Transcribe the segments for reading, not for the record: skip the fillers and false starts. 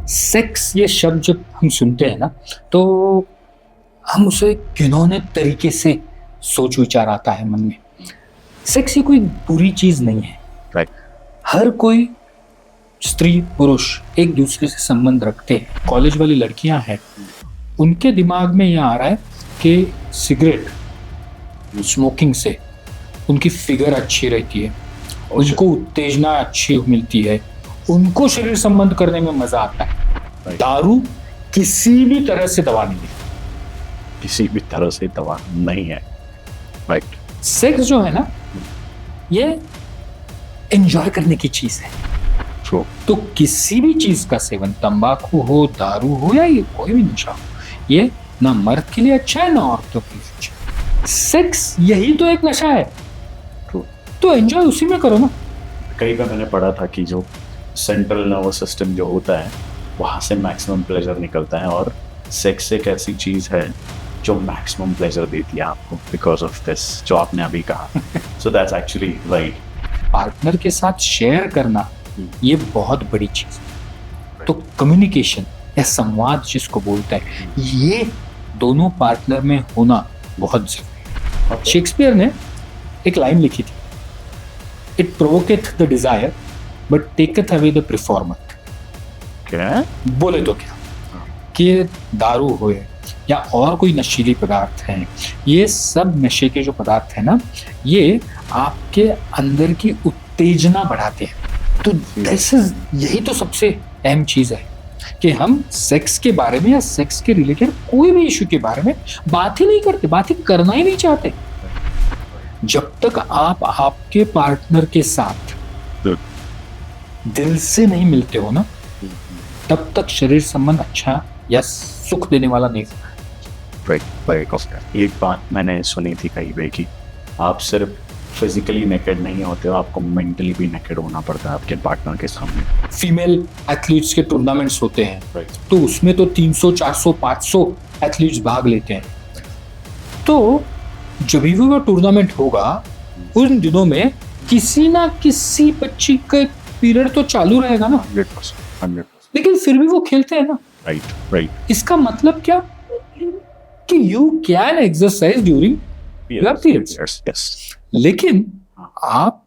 Sex ये शब्द जब हम सुनते हैं ना, तो हम उसे घिनौने तरीके से सोच विचार आता है मन में। सेक्स ये कोई बुरी चीज नहीं है। राइट। हर कोई स्त्री पुरुष एक दूसरे से संबंध रखते हैं। कॉलेज वाली लड़कियां हैं, उनके दिमाग में यह आ रहा है कि सिगरेट स्मोकिंग से उनकी फिगर अच्छी रहती है, उनको उत्तेजना अच्छी मिलती है, उनको शरीर संबंध करने में मजा आता है। दारू किसी भी तरह से दवा नहीं है, किसी भी तरह से दवा नहीं है। राइट। सेक्स जो है ना, ये एंजॉय करने की चीज है। ट्रू। तो किसी भी चीज का सेवन, तंबाकू हो, दारू हो, या ये कोई भी नशा हो, ये ना मर्द के लिए अच्छा है ना औरतों के लिए अच्छा है। सेक्स यही तो एक नशा है, ट्रू। तो एंजॉय उसी में करो ना। कहीं पर मैंने पढ़ा था कि जो सेंट्रल नर्वस सिस्टम जो होता है वहाँ से मैक्सिमम प्लेजर निकलता है, और सेक्स एक ऐसी चीज है जो मैक्सिमम प्लेजर देती है आपको, बिकॉज ऑफ दिस जो आपने अभी कहा। So that's actually right. Partner के साथ शेयर करना ये बहुत बड़ी चीज है। तो कम्युनिकेशन या संवाद जिसको बोलते हैं, ये दोनों पार्टनर में होना बहुत जरूरी है। शेक्सपियर ने एक लाइन लिखी थी, it provoketh the desire but taketh away the performer. क्या बोले तो क्या कि दारू हो या और कोई नशीली पदार्थ हैं, ये सब नशे के जो पदार्थ हैं ना, ये आपके अंदर की उत्तेजना बढ़ाते हैं। तो यही तो सबसे अहम चीज है कि हम सेक्स के बारे में या सेक्स के रिलेटेड कोई भी इशू के बारे में बात ही नहीं करते, बात ही करना ही नहीं चाहते। जब तक आप आपके पार्टनर के साथ दिल से नहीं मिलते हो ना, तब तक शरीर संबंध अच्छा या सुख देने वाला नहीं होता। एक बात मैंने सुनी थी कहीं पे कि आप सिर्फ फिजिकली नेकेड नहीं होते हो, आपको मेंटली भी नेकेड होना पड़ता है आपके पार्टनर के सामने। फीमेल एथलीट्स के टूर्नामेंट्स होते हैं, Right. तो उसमें तो 300, 400, 500 एथलीट्स भाग लेते हैं। तो जब भी वो टूर्नामेंट होगा, उन दिनों में किसी ना किसी बच्ची का पीरियड तो चालू रहेगा ना। 100%। लेकिन फिर भी वो खेलते हैं ना। राइट। इसका मतलब क्या कि you can exercise during your periods, yes. लेकिन आप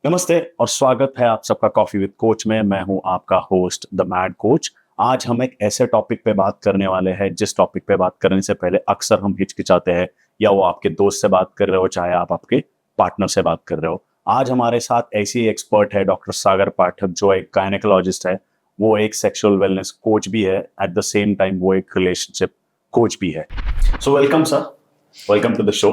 नमस्ते और स्वागत है आप सबका कॉफी विद कोच में। मैं हूं आपका होस्ट द मैड कोच। आज हम एक ऐसे टॉपिक पे बात करने वाले हैं जिस टॉपिक पे बात करने से पहले अक्सर हम हिचकिचाते हैं, या वो आपके दोस्त से बात कर रहे हो चाहे आप आपके पार्टनर से बात कर रहे हो। आज हमारे साथ ऐसी एक्सपर्ट है डॉक्टर सागर पाठक, जो एक गायनेकोलॉजिस्ट है, वो एक सेक्सुअल वेलनेस कोच भी है, एट द सेम टाइम वो एक रिलेशनशिप कोच भी है। So welcome sir, welcome to the show.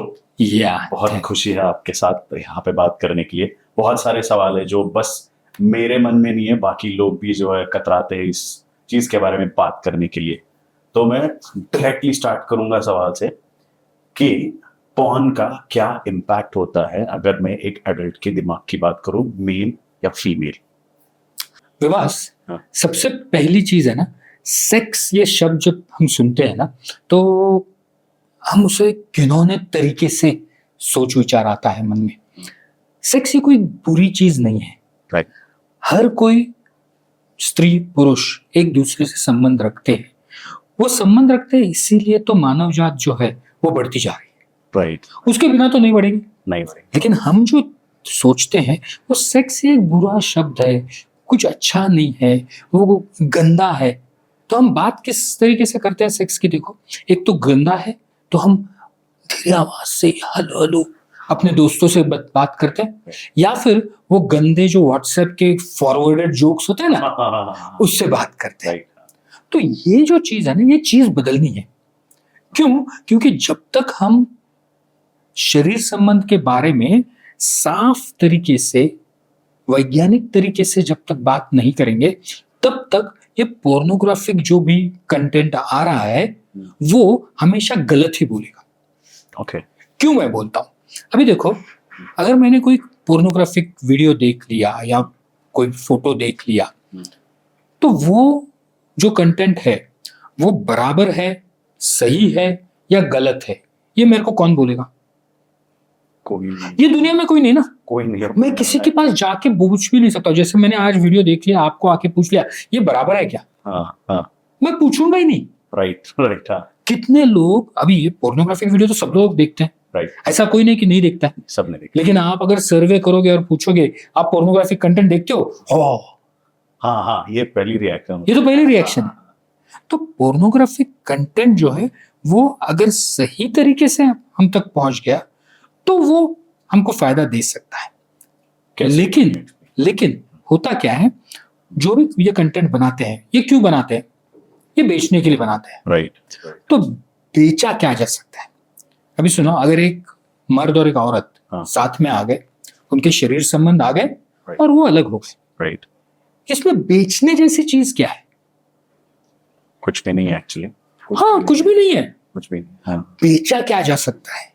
बहुत खुशी है आपके साथ यहाँ पे बात करने के लिए। बहुत सारे सवाल है जो बस मेरे मन में नहीं है, बाकी लोग भी जो है कतराते हैं इस चीज के बारे में बात करने के लिए। तो मैं डायरेक्टली स्टार्ट करूंगा सवाल से कि पॉर्न का क्या इम्पैक्ट होता है अगर मैं एक एडल्ट के दिमाग की बात करूं, मेल या फीमेल। विवास, हाँ। सबसे पहली चीज है ना, सेक्स ये शब्द जब हम सुनते हैं ना, तो हम उसे घिनौने तरीके से सोच विचार आता है मन में। सेक्स ये कोई बुरी चीज नहीं है। राइट। हर कोई स्त्री पुरुष एक दूसरे से संबंध रखते हैं। वो संबंध रखते हैं इसीलिए तो मानव जात जो है वो बढ़ती जा रही है। राइट। उसके बिना तो नहीं बढ़ेगी। नहीं। लेकिन हम जो सोचते हैं वो सेक्स एक बुरा शब्द है, कुछ अच्छा नहीं है, वो गंदा है। तो हम बात किस तरीके से करते हैं सेक्स की? देखो, एक तो गंदा है तो हम धीरे आवाज से हेलो हेलो अपने दोस्तों से बात करते हैं, या फिर वो गंदे जो व्हाट्सएप के फॉरवर्डेड जोक्स होते हैं ना, उससे बात करते हैं। तो ये जो चीज है ना, ये चीज बदलनी है। क्यों? क्योंकि जब तक हम शरीर संबंध के बारे में साफ तरीके से, वैज्ञानिक तरीके से जब तक बात नहीं करेंगे, तब तक ये पोर्नोग्राफिक जो भी कंटेंट आ रहा है वो हमेशा गलत ही बोलेगा। ओके। क्यों मैं बोलता हूं? अभी देखो, अगर मैंने कोई पोर्नोग्राफिक वीडियो देख लिया या कोई फोटो देख लिया, तो वो जो कंटेंट है वो बराबर है, सही है या गलत है, ये मेरे को कौन बोलेगा? कोई नहीं, ये दुनिया में कोई नहीं ना। कोई नहीं। मैं किसी के पास जाके पूछ भी नहीं सकता। जैसे मैंने आज वीडियो देख लिया, आपको आके पूछ लिया ये बराबर है क्या, हाँ हाँ, मैं पूछूंगा ही नहीं। राइट राइट, हाँ कितने लोग अभी ये पोर्नोग्राफिक वीडियो तो सब लोग देखते हैं, राइट, ऐसा कोई नहीं कि नहीं देखता है। सबने देखा। लेकिन आप अगर सर्वे करोगे और पूछोगे आप पोर्नोग्राफिक कंटेंट देखते हो, हाँ हाँ, ये पहली रिएक्शन। ये तो पहले रिएक्शन है। तो पोर्नोग्राफिक कंटेंट जो है वो अगर सही तरीके से हम तक पहुंच गया तो वो हमको फायदा दे सकता है। लेकिन होता क्या है, जो भी ये कंटेंट बनाते हैं ये क्यों बनाते हैं? ये बेचने के लिए बनाते हैं। राइट, तो बेचा क्या जा सकता है? अभी सुनो, अगर एक मर्द और एक औरत हाँ। साथ में आ गए, उनके शरीर संबंध आ गए और वो अलग हो गए, राइट, इसमें बेचने जैसी चीज क्या है? कुछ भी नहीं है एक्चुअली। हाँ, कुछ भी नहीं है। कुछ भी नहीं, हाँ बेचा क्या जा सकता है?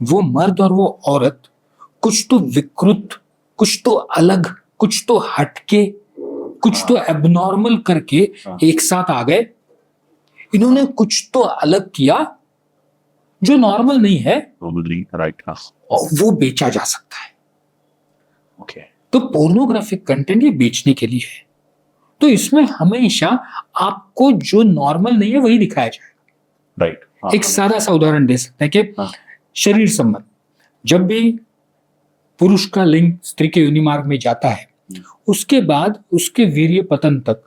वो मर्द और वो औरत कुछ तो विकृत, कुछ तो अलग, कुछ तो हटके, कुछ तो एबनॉर्मल करके एक साथ आ गए। इन्होंने कुछ तो अलग किया जो नॉर्मल नहीं है, राइट, हाँ और वो बेचा जा सकता है। ओके, तो पोर्नोग्राफिक कंटेंट ये बेचने के लिए है। तो इसमें हमेशा आपको जो नॉर्मल नहीं है वही दिखाया जाएगा। राइट, एक सादा सा उदाहरण दे सकते हैं कि हाँ। शरीर संबंध, जब भी पुरुष का लिंग स्त्री के योनि मार्ग में जाता है, उसके बाद उसके वीर्य पतन तक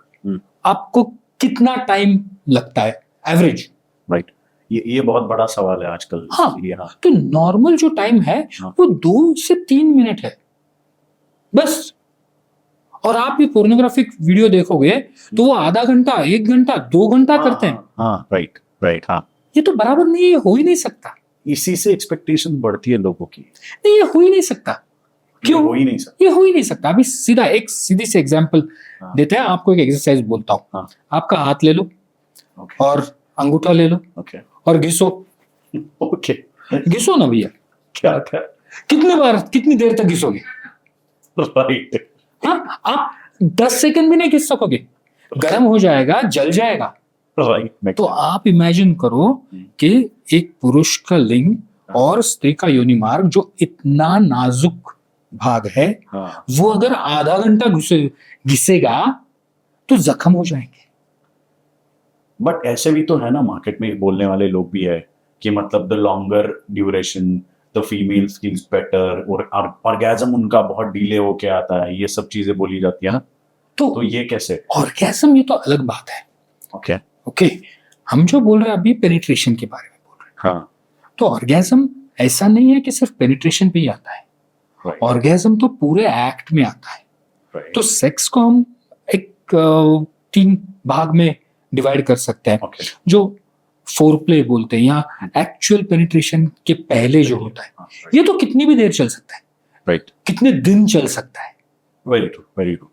आपको कितना टाइम लगता है एवरेज? राइट, ये बहुत बड़ा सवाल है आजकल। हाँ, ये हाँ, तो नॉर्मल जो टाइम है वो 2 से 3 मिनट है बस। और आप ये पोर्नोग्राफिक वीडियो देखोगे तो वो आधा घंटा, 1 घंटा, 2 घंटा करते हैं। हाँ राइट राइट, हाँ ये तो बराबर नहीं है, हो ही नहीं सकता। इसी से एक्सपेक्टेशन बढ़ती है लोगों की। नहीं, ये हो ही नहीं सकता। क्यों? हो ही नहीं सकता। ये हो ही नहीं सकता। अभी सीधा एक सीधी से एग्जांपल देते हैं आपको। एक एक्सरसाइज बोलता हूँ। हाँ। आपका हाथ ले लो ओके और अंगूठा ले लो ओके और घिसो। ओके, घिसो ना भैया। क्या क्या, कितने बार, कितनी देर तक घिसोगे? राइट हाँ, आप 10 सेकंड भी नहीं घिस सकोगे, गर्म हो जाएगा, जल जाएगा। राइट। तो आप इमेजिन करो कि एक पुरुष का लिंग और स्त्री का योनि मार्ग जो इतना नाजुक भाग है, हाँ वो अगर आधा घंटा घिसेगा तो जख्म हो जाएंगे। बट ऐसे भी तो है ना, मार्केट में बोलने वाले लोग भी है कि मतलब the longer duration the female feels better, और ऑर्गेज्म उनका बहुत डिले होके आता है, ये सब चीजें बोली जाती है ना। तो ये कैसे? ऑर्गेज्म ये तो अलग बात है। ओके ओके, हम जो बोल रहे हैं अभी पेनिट्रेशन के बारे में बोल रहे हैं। हाँ तो ऑर्गेज्म ऐसा नहीं है कि सिर्फ पेनिट्रेशन पे ही आता है। राइट ऑर्गेज्म तो पूरे एक्ट में आता है। राइट, तो सेक्स को हम एक 3 भाग में डिवाइड कर सकते हैं। ओके जो फोरप्ले बोलते हैं या एक्चुअल पेनिट्रेशन के पहले जो होता है, ये तो कितनी भी देर चल सकता है, राइट, कितने दिन चल सकता है। Very true very true.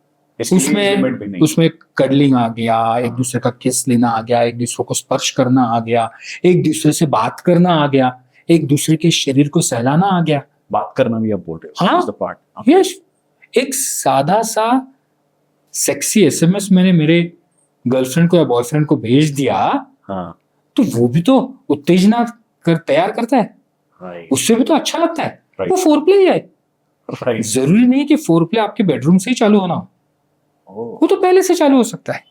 उसमें कडलिंग आ गया, एक दूसरे का किस लेना आ गया, एक दूसरे को स्पर्श करना आ गया, एक दूसरे से बात करना आ गया, एक दूसरे के शरीर को सहलाना आ गया। बात करना भी आप बोल रहे हो? हाँ, That's the part. यस। एक सादा सा सेक्सी एसएमएस मैंने मेरे गर्लफ्रेंड को या बॉयफ्रेंड को भेज दिया, हाँ तो वो भी तो उत्तेजना तैयार करता है, राइट उससे भी तो अच्छा लगता है। Right. वो फोरप्ले ही है। राइट, जरूरी नहीं कि फोरप्ले आपके बेडरूम से ही चालू होना हो, वो तो पहले से चालू हो सकता है।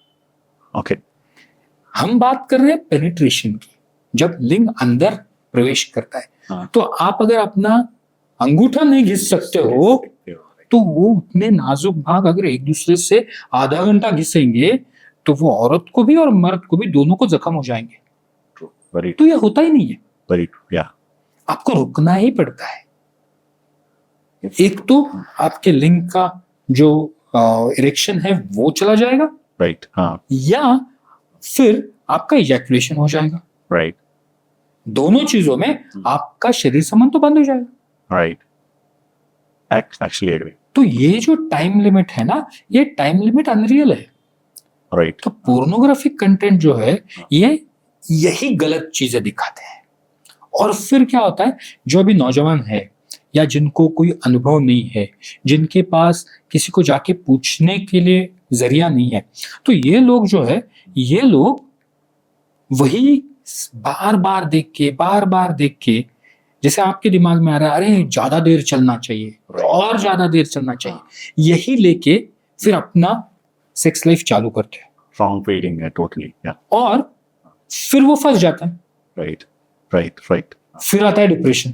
ओके, हम बात कर रहे हैं पेनिट्रेशन की, जब लिंग अंदर प्रवेश करता है। हाँ। तो आप अगर अपना अंगूठा नहीं घिस सकते हो तो वो उतने नाजुक भाग अगर एक दूसरे से आधा घंटा घिसेंगे तो वो औरत को भी और मर्द को भी, दोनों को जख्म हो जाएंगे। वेरी तो ये होता ही नहीं है, वेरी ट्रू, या आपको रुकना ही पड़ता है। एक तो आपके लिंग का जो इरेक्शन है वो चला जाएगा, राइट, हाँ या फिर आपका इजैकुलेशन हो जाएगा। राइट दोनों चीजों में आपका शरीर संबंध तो बंद हो जाएगा। राइट, एक्चुअली एग्री, तो ये जो टाइम लिमिट है ना, ये टाइम लिमिट अनरियल है। राइट, तो पोर्नोग्राफिक कंटेंट जो है ये यही गलत चीजें दिखाते हैं। और फिर क्या होता है, जो अभी नौजवान है या जिनको कोई अनुभव नहीं है, जिनके पास किसी को जाके पूछने के लिए जरिया नहीं है, तो ये लोग जो है, ये लोग वही बार बार देख के जैसे आपके दिमाग में आ रहा है अरे ज्यादा देर चलना चाहिए और ज्यादा देर चलना चाहिए, यही लेके फिर अपना सेक्स लाइफ चालू करते हैं Wrong feeling है totally. Yeah. और फिर वो फंस जाता है। Right. Right. Right. फिर आता है डिप्रेशन,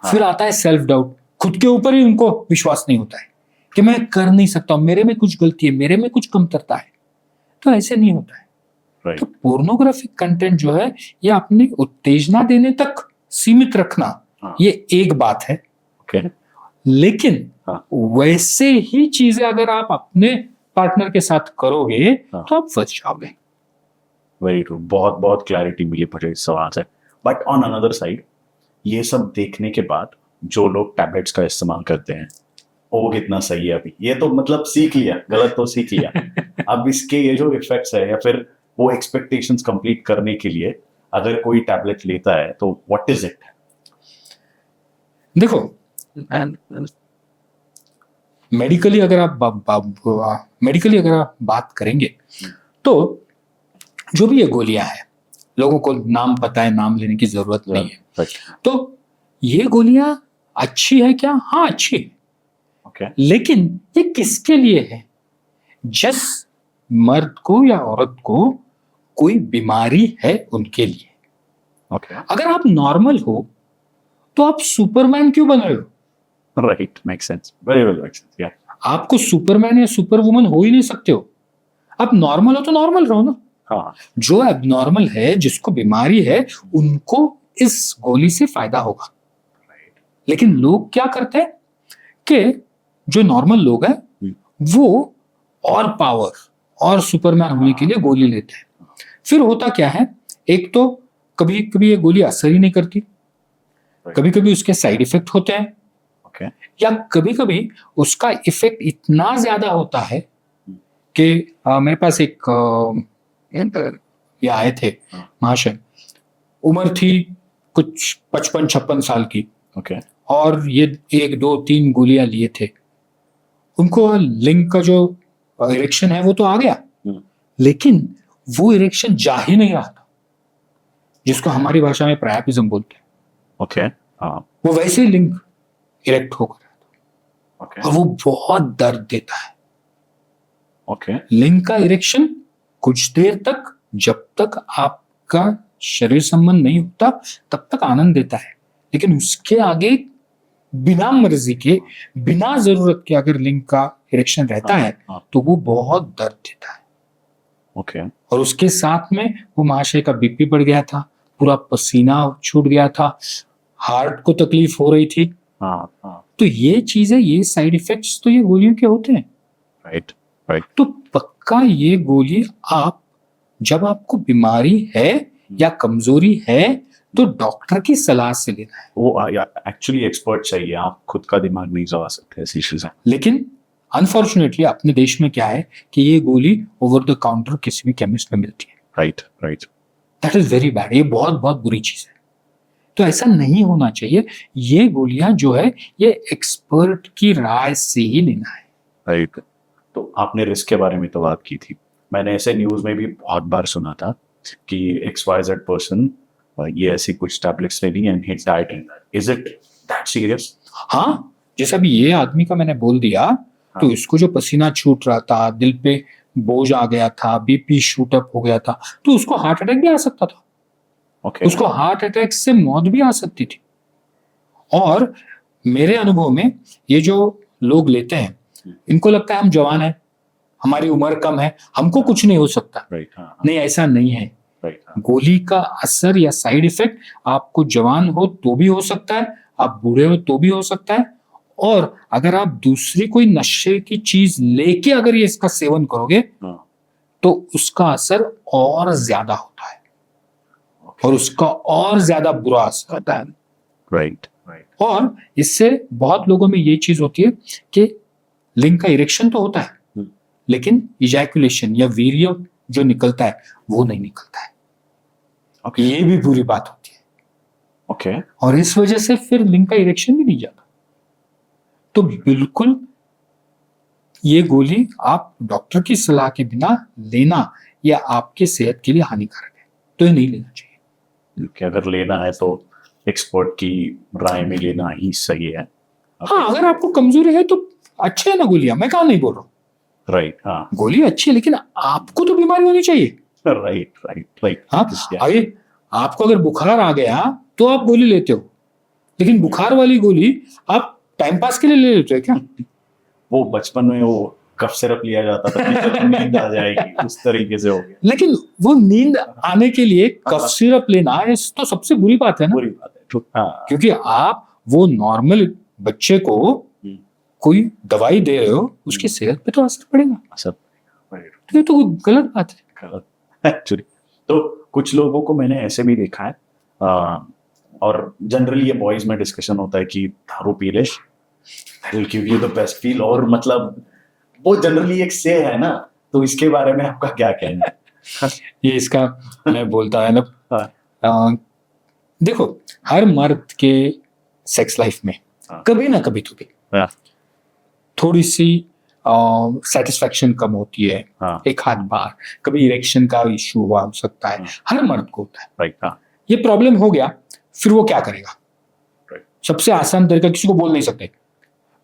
फिर आता है सेल्फ डाउट, खुद के ऊपर ही उनको विश्वास नहीं होता है कि मैं कर नहीं सकता हूं, मेरे में कुछ गलती है, मेरे में कुछ कमतरता है। तो ऐसे नहीं होता है। Right. तो पोर्नोग्राफिक कंटेंट जो है ये अपने उत्तेजना देने तक सीमित रखना, हाँ. ये एक बात है। Okay. लेकिन हाँ. वैसे ही चीजें अगर आप अपने पार्टनर के साथ करोगे हाँ. तो आप फंस जाओगे। वेरी ट्रू, बहुत बहुत क्लैरिटी मिली मुझे इस सवाल से। बट ऑन अनदर साइड, ये सब देखने के बाद जो लोग टैबलेट्स का इस्तेमाल करते हैं वो कितना सही है अभी, ये तो मतलब सीख लिया, गलत तो सीख लिया। अब इसके ये जो इफेक्ट्स है या फिर वो एक्सपेक्टेशंस कंप्लीट करने के लिए अगर कोई टैबलेट लेता है तो व्हाट इज इट? देखो, मेडिकली अगर आप बात करेंगे तो जो भी ये गोलियां हैं, लोगों को नाम पता है, नाम लेने की जरूरत नहीं है। तो ये गोलियां अच्छी है क्या? हाँ अच्छी है। Okay. लेकिन ये किसके लिए है? जिस मर्द को या औरत को कोई बीमारी है उनके लिए। Okay. अगर आप नॉर्मल हो तो आप सुपरमैन क्यों बन रहे हो? Right, makes sense. Very well makes sense. Yeah. आपको सुपरमैन या सुपर वुमन हो ही नहीं सकते हो। आप नॉर्मल हो तो नॉर्मल रहो ना। हाँ. जो एबनॉर्मल है, जिसको बीमारी है, उनको इस गोली से फायदा होगा। लेकिन लोग क्या करते हैं कि जो नॉर्मल लोग हैं वो और पावर और सुपरमैन होने के लिए गोली लेते हैं। फिर होता क्या है, एक तो कभी कभी ये गोली असर ही नहीं करती, कभी कभी उसके साइड इफेक्ट होते हैं, Okay. या कभी कभी उसका इफेक्ट इतना ज्यादा होता है कि मेरे पास एक ये आए थे महाशय, उम्र थी कुछ 55-56 साल की, Okay. और ये 1 2 3 गोलियां लिए थे। उनको लिंग का जो इरेक्शन है वो तो आ गया, लेकिन वो इरेक्शन जा ही नहीं रहा था, जिसको हमारी भाषा में प्रायापिज्म बोलते हैं। Okay. हाँ. वो वैसे ही लिंग इरेक्ट होकर रहा Okay. था और वो बहुत दर्द देता है। Okay. लिंग का इरेक्शन कुछ देर तक, जब तक आपका शरीर संबंध नहीं होता तब तक आनंद देता है, लेकिन उसके आगे बिना मर्जी के, बिना जरूरत के अगर लिंग का इरेक्शन रहता है तो वो बहुत दर्द देता है। Okay. और उसके साथ में वो महाशय का बीपी बढ़ गया था, पूरा पसीना छूट गया था, हार्ट को तकलीफ हो रही थी। हाँ. हाँ. तो ये चीजें, ये साइड इफेक्ट्स तो ये गोलियों के होते हैं। Right. Right. तो पक्का ये गोली आप, जब आपको बीमारी है या कमजोरी है तो डॉक्टर की सलाह से लेना है। वो एक्चुअली एक्सपर्ट चाहिए, आप खुद का दिमाग नहीं चला सकते ऐसी चीजें। लेकिन अनफॉर्चुनेटली अपने देश में क्या है कि ये गोली ओवर द काउंटर किसी भी केमिस्ट में मिलती है। Right. Right. That is very bad. ये बहुत बहुत बुरी चीज है। तो ऐसा नहीं होना चाहिए। ये गोलियां जो है ये एक्सपर्ट की राय से ही लेना है। राइट. तो आपने रिस्क के बारे में तो बात की थी, मैंने ऐसे न्यूज में भी बहुत बार सुना था कि XYZ पर्सन ये ऐसी कुछ टैबलेट्स ले ली and he died in that. Is it that serious? हाँ, जैसे अभी ये आदमी का मैंने बोल दिया, तो इसको जो पसीना छूट रहा था, दिल पे बोझ आ गया था, बीपी शूट अप हो गया था, तो उसको हार्ट अटैक भी आ सकता था। Okay. उसको हार्ट अटैक से मौत भी आ सकती थी। और मेरे अनुभव में ये जो लोग लेते हैं, इनको लगता है हम जवान हैं, हमारी उम्र कम है, हमको कुछ नहीं हो सकता। Right. हाँ. नहीं, ऐसा नहीं है। Right. हाँ. गोली का असर या साइड इफेक्ट आपको जवान हो तो भी हो सकता है, आप बूढ़े हो तो भी हो सकता है, और अगर आप दूसरी कोई नशे की चीज लेके अगर ये इसका सेवन करोगे हाँ. तो उसका असर और ज्यादा होता है। Okay. और उसका और ज्यादा बुरा असर होता है। Right. Right. और इससे बहुत लोगों में ये चीज होती है कि लिंग का इरेक्शन तो होता है, लेकिन इजैकुलेशन या वीर्य जो निकलता है वो नहीं निकलता है। Okay. ये भी बुरी बात होती है। Okay. और इस वजह से फिर लिंग का इरेक्शन भी नहीं जाता। तो बिल्कुल ये गोली आप डॉक्टर की सलाह के बिना लेना, यह आपके सेहत के लिए हानिकारक है। तो ये नहीं लेना चाहिए। कि अगर लेना है तो एक्सपर्ट की राय में लेना ही सही है। हाँ, अगर आपको कमजोरी है तो अच्छे है ना गोलियां, मैं कहा नहीं बोल रहा हूँ, राइट, हाँ, गोली अच्छी है, लेकिन आपको तो बीमारी होनी चाहिए। Right right right. हाँ, आगे आपको अगर बुखार आ गया तो आप गोली लेते हो, लेकिन बुखार वाली गोली आप टाइम पास के लिए ले लेते हो क्या? वो बचपन में वो कफ सिरप लिया जाता था कि जब नींद आ जाएगी, उस तरीके से हो गया। लेकिन वो नींद आने के लिए कफ सिरप लेना ये तो सबसे बुरी बात है ना, बुरी बात है। हाँ, क्योंकि आप वो नॉर्मल बच्चे को कोई दवाई दे रहे हो, उसकी सेहत पे तो असर पड़ेगा, सब तो ये तो गलत बात है। गलत एक्चुअली। तो कुछ लोगों को मैंने ऐसे भी देखा है, और जनरली ये बॉयज में डिस्कशन होता है कि दारू पी ले, will give you the best feel, और मतलब वो जनरली एक से है ना, तो इसके बारे में आपका क्या कहना है? ये इसका मैं बोलता है ना, हाँ, देखो हर मर्द के सेक्स लाइफ में हाँ। कभी ना कभी तो भी हाँ, थोड़ी सी सेटिस्फेक्शन कम होती है, हाँ, एक हाथ बार, कभी इरेक्शन का इश्यू हुआ हो सकता है, हर मर्द को होता है। राइट, हाँ, ये प्रॉब्लम हो गया, फिर वो क्या करेगा? राइट, सबसे आसान तरीका, किसी को बोल नहीं सकते,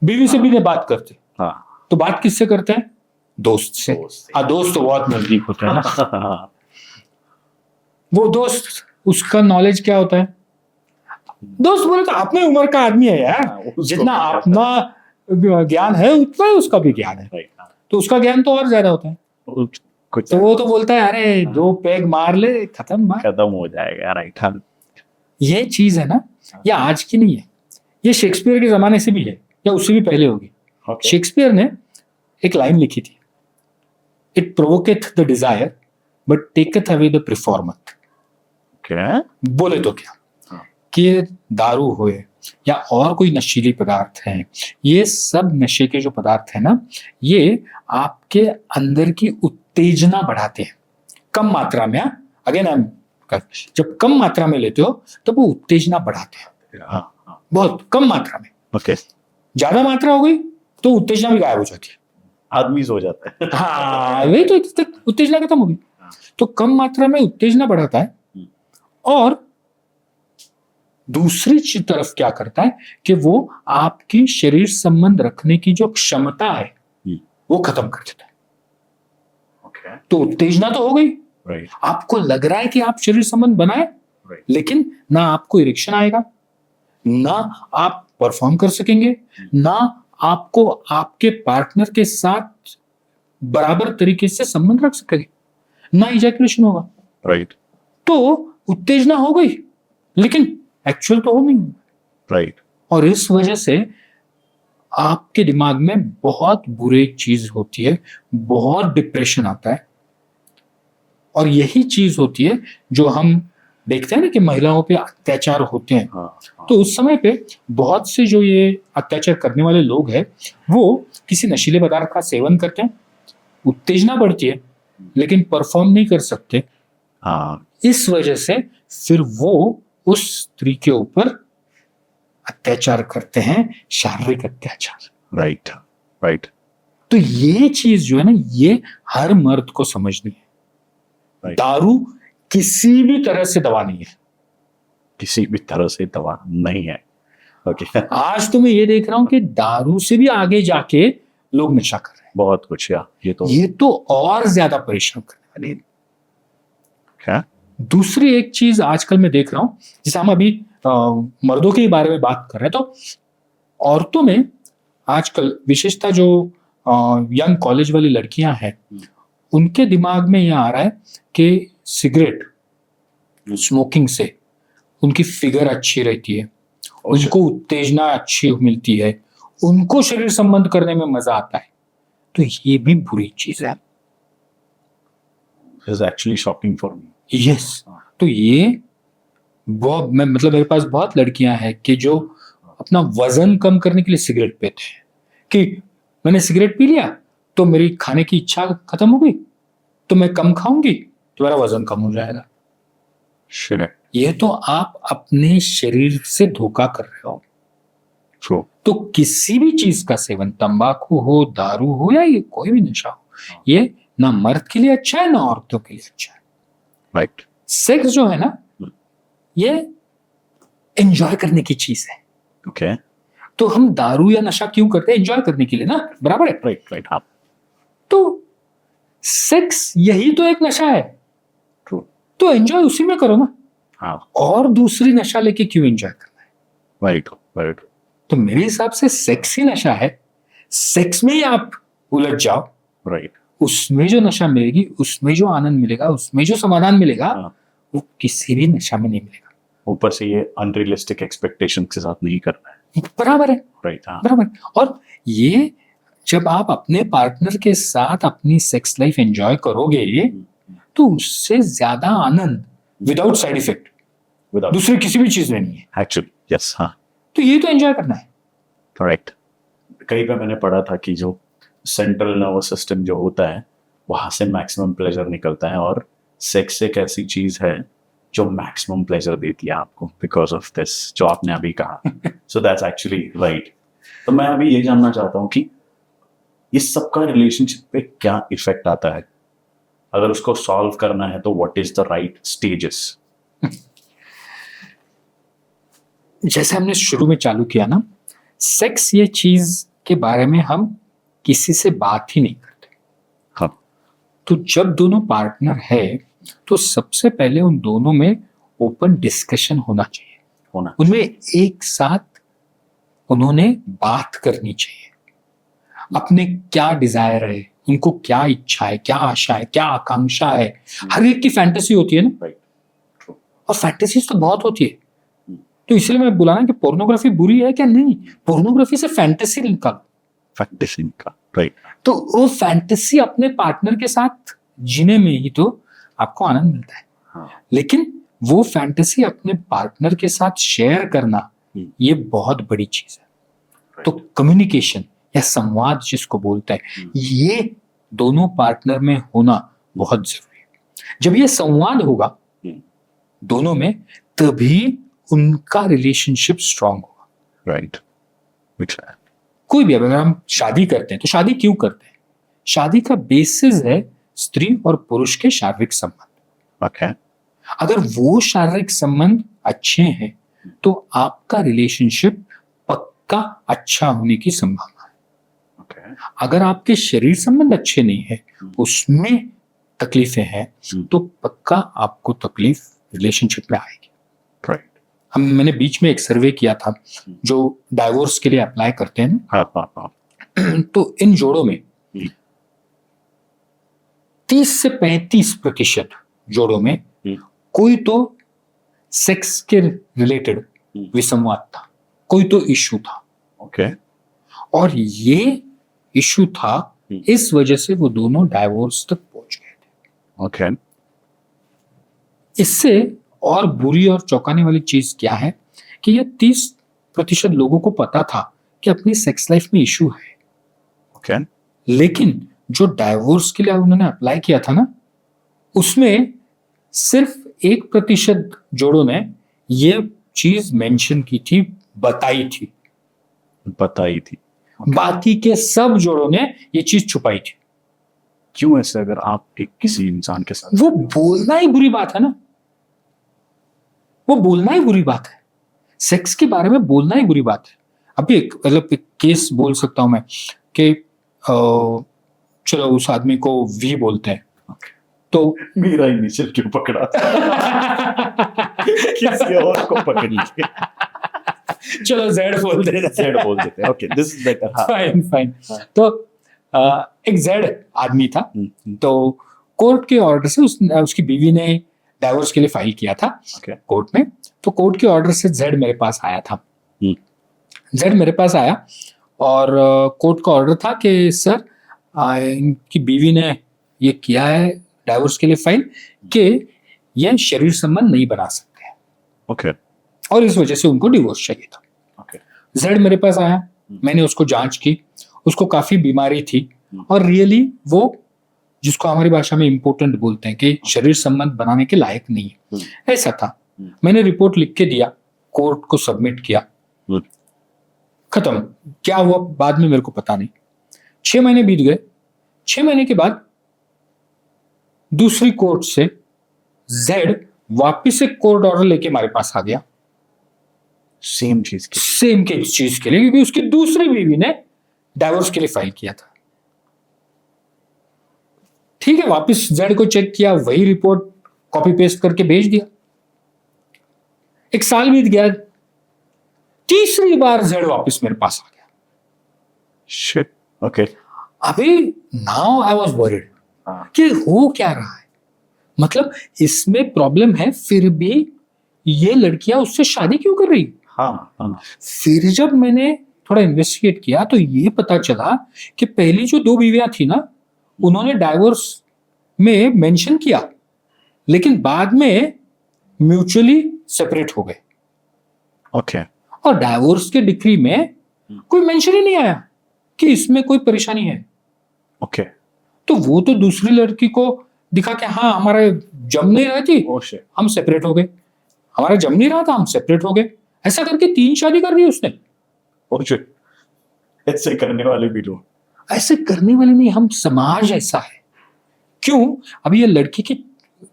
बीवी से भी नहीं बात करते, हाँ, तो बात किससे करते हैं? दोस्त से। दोस्त से। हाँ, दोस्त तो बहुत नजदीक होते हैं ना। हाँ, वो दोस्त, उसका नॉलेज क्या होता है? दोस्त बोले तो अपने उम्र का आदमी है यार, उसको जितना क्या अपना ज्ञान है उतना ही उसका भी ज्ञान है, राइट, हाँ, तो उसका ज्ञान तो और ज्यादा होता है, कुछ तो वो तो बोलता है अरे 2 पैग मार ले, खत्म बात। खत्म हो जाएगा। राइट, हाँ, ये चीज है ना, ये आज की नहीं है, ये शेक्सपियर के जमाने से भी है, या उससे भी पहले होगी। ओके, शेक्सपियर ने एक लाइन लिखी थी, it provoketh the desire but taketh away the performer. क्या बोले तो क्या, हाँ। कि दारू होए या और कोई नशीली पदार्थ है, ये सब नशे के जो पदार्थ है ना, ये आपके अंदर की उत्तेजना बढ़ाते हैं कम मात्रा में। अगेन जब कम मात्रा में लेते हो तब वो उत्तेजना बढ़ाते हैं, हाँ, हाँ, बहुत कम मात्रा में। ओके, ज्यादा मात्रा हो गई तो उत्तेजना भी गायब हो जाती है। आदमी सो जाता है। हाँ, वही तो, उत्तेजना खत्म हो गई। तो कम मात्रा में उत्तेजना बढ़ाता है, और दूसरी तरफ क्या करता है कि वो आपकी शरीर संबंध रखने की जो क्षमता है वो खत्म कर देता है। ओके, तो उत्तेजना तो हो गई, राइट, आपको लग रहा है कि आप शरीर संबंध बनाए, राइट, लेकिन ना आपको इरेक्शन आएगा, ना आप परफॉर्म कर सकेंगे, ना आपको आपके पार्टनर के साथ बराबर तरीके से संबंध रख सकेंगे, ना इजैकुलेशन होगा। राइट, तो उत्तेजना हो गई, लेकिन एक्चुअल तो हो नहीं। राइट, और इस वजह से आपके दिमाग में बहुत बुरी चीज होती है, बहुत डिप्रेशन आता है, और यही चीज होती है जो हम देखते हैं ना कि महिलाओं पे अत्याचार होते हैं। हाँ, हाँ, तो उस समय पे बहुत से जो ये अत्याचार करने वाले लोग हैं वो किसी नशीले पदार्थ का सेवन करते हैं, उत्तेजना बढ़ती है, लेकिन परफॉर्म नहीं कर सकते। हाँ, इस वजह से फिर वो उस स्त्री के ऊपर अत्याचार करते हैं, शारीरिक अत्याचार। राइट, राइट, तो ये चीज जो है ना, ये हर मर्द को समझनी है। Right. दारू किसी भी तरह से दवा नहीं है, किसी भी तरह से दवा नहीं है। ओके, आज तो मैं ये देख रहा हूं कि दारू से भी आगे जाके लोग नशा कर रहे हैं, बहुत कुछ यार, ये तो और ज्यादा परेशान करने वाली है। क्या? दूसरी एक चीज आजकल मैं देख रहा हूं, जैसे हम अभी मर्दों के बारे में बात कर रहे हैं, तो औरतों में आजकल विशेषता जो यंग कॉलेज वाली लड़कियां हैं, उनके दिमाग में यह आ रहा है कि सिगरेट स्मोकिंग से उनकी फिगर अच्छी रहती है, उनको उत्तेजना अच्छी मिलती है, उनको शरीर संबंध करने में मजा आता है। तो ये भी बुरी चीज है। Is actually shocking for me. Yes, तो ये बहुत, मैं मतलब मेरे पास बहुत लड़कियां हैं कि जो अपना वजन कम करने के लिए सिगरेट पीते हैं, कि मैंने सिगरेट पी लिया तो मेरी खाने की इच्छा खत्म हो गई, तो मैं कम खाऊंगी तो मेरा वजन कम हो जाएगा। Shit. ये तो आप अपने शरीर से धोखा कर रहे हो। True. तो किसी भी चीज का सेवन, तंबाकू हो, दारू हो, या ये कोई भी नशा हो, ये ना मर्द के लिए अच्छा है ना औरतों के लिए अच्छा है। Right. सेक्स जो है ना, ये एंजॉय करने की चीज है। ओके, तो हम दारू या नशा क्यों करते हैं? एंजॉय करने के लिए ना, बराबर है। राइट राइट, हाँ तो सेक्स यही तो एक नशा है, ट्रू, तो एंजॉय उसी में करो ना, हाँ और दूसरी नशा लेके क्यों एंजॉय करना है? वेरी ट्रू वेरी ट्रू, तो मेरे हिसाब से सेक्स ही नशा है, सेक्स में ही आप उलझ जाओ, राइट, उसमें जो नशा मिलेगी, उसमें जो आनंद मिलेगा, उसमें जो समाधान मिलेगा, हाँ। वो किसी भी नशा में नहीं मिलेगा। ऊपर से ये अनरियलिस्टिक एक्सपेक्टेशन के साथ नहीं करना है, बराबर है, राइट, हाँ बराबर। और ये जब आप अपने पार्टनर के साथ अपनी सेक्स लाइफ एंजॉय करोगे, तो उससे ज्यादा आनंद विदाउट साइड इफेक्ट विदाउट दूसरे किसी भी चीज में नहीं है। एक्चुअली यस, हाँ तो ये तो एंजॉय करना है। करेक्ट। कहीं पे मैंने पढ़ा था कि जो सेंट्रल नर्वस सिस्टम जो होता है वहां से मैक्सिमम प्लेजर निकलता है, और सेक्स एक ऐसी चीज है जो मैक्सिमम प्लेजर देती है आपको, बिकॉज ऑफ दिस जो आपने अभी कहा। So that's actually right. तो मैं अभी ये जानना चाहता हूँ कि इस सब का रिलेशनशिप पे क्या इफेक्ट आता है, अगर उसको सॉल्व करना है तो what is the right stages? जैसे हमने शुरू में चालू किया ना, सेक्स ये चीज के बारे में हम किसी से बात ही नहीं करते। हाँ, तो जब दोनों पार्टनर है, तो सबसे पहले उन दोनों में ओपन डिस्कशन होना चाहिए, होना उनमें एक साथ उन्होंने बात करनी चाहिए, अपने क्या डिजायर है, उनको क्या इच्छा है, क्या आशा है, क्या आकांक्षा है। हर एक की फैंटेसी होती है ना, राइट, और फैंटेसीज तो बहुत होती है। तो इसलिए मैं बोला ना कि पोर्नोग्राफी बुरी है क्या? नहीं, पोर्नोग्राफी से फैंटेसी निकालो, फैक्टिस इनका, राइट, तो वो फैंटेसी अपने पार्टनर के साथ जीने में ही तो आपको आनंद मिलता है। हाँ, लेकिन वो फैंटेसी अपने पार्टनर के साथ शेयर करना, ये बहुत बड़ी चीज है। तो कम्युनिकेशन या संवाद जिसको बोलते हैं, ये दोनों पार्टनर में होना बहुत जरूरी है। जब ये संवाद होगा दोनों में, तभी उनका रिलेशनशिप स्ट्रांग होगा। राइट, कोई भी, अगर हम शादी करते हैं तो शादी क्यों करते हैं? शादी का बेसिस है स्त्री और पुरुष के शारीरिक संबंध। ओके, अगर वो शारीरिक संबंध अच्छे हैं तो आपका रिलेशनशिप पक्का अच्छा होने की संभावना है। ओके, अगर आपके शरीर संबंध अच्छे नहीं है, उसमें तकलीफें हैं, तो पक्का आपको तकलीफ रिलेशनशिप में आएगी। राइट, मैंने बीच में एक सर्वे किया था जो डाइवोर्स के लिए अप्लाई करते हैं ना, हाँ हाँ हाँ, तो इन जोड़ों में 30 से 35% जोड़ों में कोई तो सेक्स के रिलेटेड विसंवाद था, कोई तो इश्यू था, ओके, और ये इश्यू था, इस वजह से वो दोनों डाइवोर्स तक पहुंच गए थे। ओके, इससे और बुरी और चौंकाने वाली चीज क्या है कि ये 30% लोगों को पता था कि अपनी सेक्स लाइफ में इश्यू है, ओके, लेकिन जो डाइवोर्स के लिए उन्होंने अप्लाई किया था ना, उसमें सिर्फ 1% जोड़ों ने ये चीज मेंशन की थी, बताई थी। बाकी के सब जोड़ों ने ये चीज छुपाई थी। क्यों ऐसे? अगर आप एक किसी इंसान के साथ, वो बोलना ही बुरी बात है ना, वो बोलना ही बुरी बात है, सेक्स के बारे में बोलना ही बुरी बात है। अभी एक मतलब एक केस बोल सकता हूं मैं कि चलो उस आदमी को वी बोलते हैं, तो मेरा इनिशियल क्यों पकड़ा? किसी और को पकड़ लीजिए। चलो जेड बोल देते जेड बोल देते हैं, ओके, दिस इज बेटर। हाँ, फाइन फाइन। तो एक जेड आदमी था, तो कोर्ट के ऑर्डर से उसकी बीवी ने डाइवोर्स के लिए फाइल किया था कोर्ट में। तो कोर्ट के ऑर्डर से जेड मेरे पास आया था। जेड मेरे पास आया और कोर्ट का ऑर्डर था कि सर इनकी बीवी ने ये किया है डाइवोर्स के लिए फाइल कि ये शरीर संबंध नहीं बना सकते हैं, ओके, और इस वजह से उनको डिवोर्स चाहिए था। जेड मेरे पास आया, मैंने उसको जांच की, उसको काफी बीमारी थी, और रियली वो जिसको हमारी भाषा में इम्पोर्टेंट बोलते हैं कि शरीर संबंध बनाने के लायक नहीं है, ऐसा था। मैंने रिपोर्ट लिख के दिया, कोर्ट को सबमिट किया, खत्म। क्या हुआ बाद में मेरे को पता नहीं। 6 महीने बीत गए। 6 महीने के बाद दूसरी कोर्ट से जेड वापिस एक कोर्ट ऑर्डर लेके हमारे पास आ गया सेम चीज की। सेम के चीज के लिए, क्योंकि उसकी दूसरी बीवी ने डाइवोर्स के लिए फाइल किया था। ठीक है, वापस जेड को चेक किया, वही रिपोर्ट कॉपी पेस्ट करके भेज दिया। एक साल बीत गया, तीसरी बार जेड वापस मेरे पास आ गया। Shit, okay. अभी नाउ आई वाज वरीड कि हो क्या रहा है, मतलब इसमें प्रॉब्लम है, फिर भी ये लड़कियां उससे शादी क्यों कर रही। हाँ। फिर जब मैंने थोड़ा इन्वेस्टिगेट किया तो ये पता चला कि पहली जो 2 बीवियां थी ना, उन्होंने डाइवोर्स में मेंशन किया, लेकिन बाद में म्यूचुअली सेपरेट हो गए। ओके। और डाइवोर्स के डिक्री में कोई मेंशन ही नहीं आया कि इसमें कोई परेशानी है। ओके। तो वो तो दूसरी लड़की को दिखा कि हाँ हमारा जम नहीं रही थी, हम सेपरेट हो गए, हमारा जम नहीं रहा था, हम सेपरेट हो गए। ऐसा करके 3 शादी कर दी उसने। ऐसे करने वाले भी लोग, ऐसे करने वाले नहीं, हम समाज ऐसा है। क्यों? अभी ये लड़की की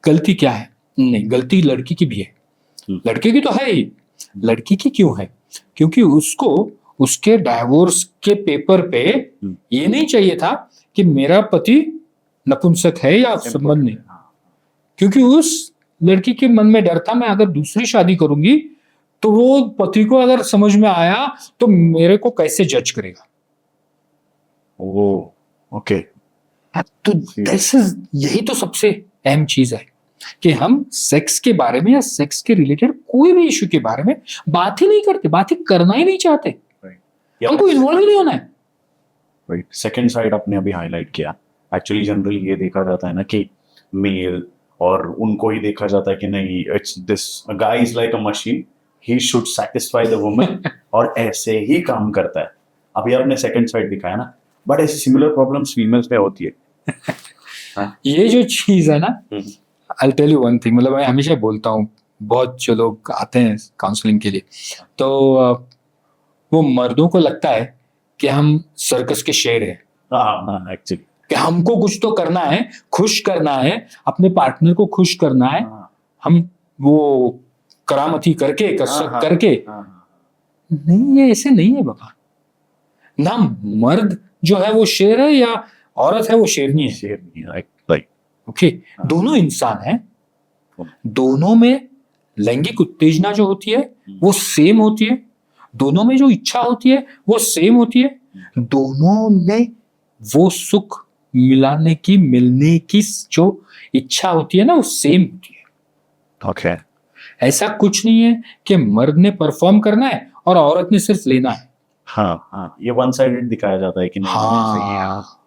गलती क्या है? नहीं, गलती लड़की की भी है, लड़के की तो है ही। लड़की की क्यों है? क्योंकि उसको उसके डाइवोर्स के पेपर पे ये नहीं चाहिए था कि मेरा पति नपुंसक है या संबंध नहीं, क्योंकि उस लड़की के मन में डर था मैं अगर दूसरी शादी करूंगी तो वो पति को अगर समझ में आया तो मेरे को कैसे जज करेगा। ओके। तो यही तो सबसे अहम चीज है कि हम सेक्स के बारे में या सेक्स के रिलेटेड कोई भी इशू के बारे में बात ही नहीं करते, बात ही करना ही नहीं चाहते, हमको इन्वॉल्व ही नहीं होना है। राइट। सेकंड साइड आपने अभी हाईलाइट किया। एक्चुअली जनरली ये देखा जाता है ना कि मेल, और उनको ही देखा जाता है कि नहीं, it's this guy is like a machine, he should satisfy the woman, और ऐसे ही काम करता है। अभी आपने सेकंड साइड दिखाया ना, बट ऐसी सिमिलर प्रॉब्लम्स फीमेल्स में होती है। ये जो चीज है ना, I tell you one thing, मतलब मैं हमेशा बोलता हूँ, बहुत जो लोग आते हैं काउंसलिंग के लिए तो वो मर्दों को लगता है कि हम सर्कस के शेर हैं। एक्चुअली कि हमको कुछ तो करना है, खुश करना है, अपने पार्टनर को खुश करना है, हम वो करामती करके कसरत करके। नहीं, ये ऐसे नहीं है बाबा। ना मर्द जो है वो शेर है या औरत है वो शेरनी है। राइट। ओके, दोनों इंसान हैं, दोनों में लैंगिक उत्तेजना जो होती है वो सेम होती है, दोनों में जो इच्छा होती है वो सेम होती है, दोनों में वो सुख मिलाने की, मिलने की जो इच्छा होती है ना वो सेम होती है। ओके। ऐसा कुछ नहीं है कि मर्द ने परफॉर्म करना है और औरत ने सिर्फ लेना है। हाँ, ये वन साइडेड दिखाया जाता है कि नहीं। हाँ,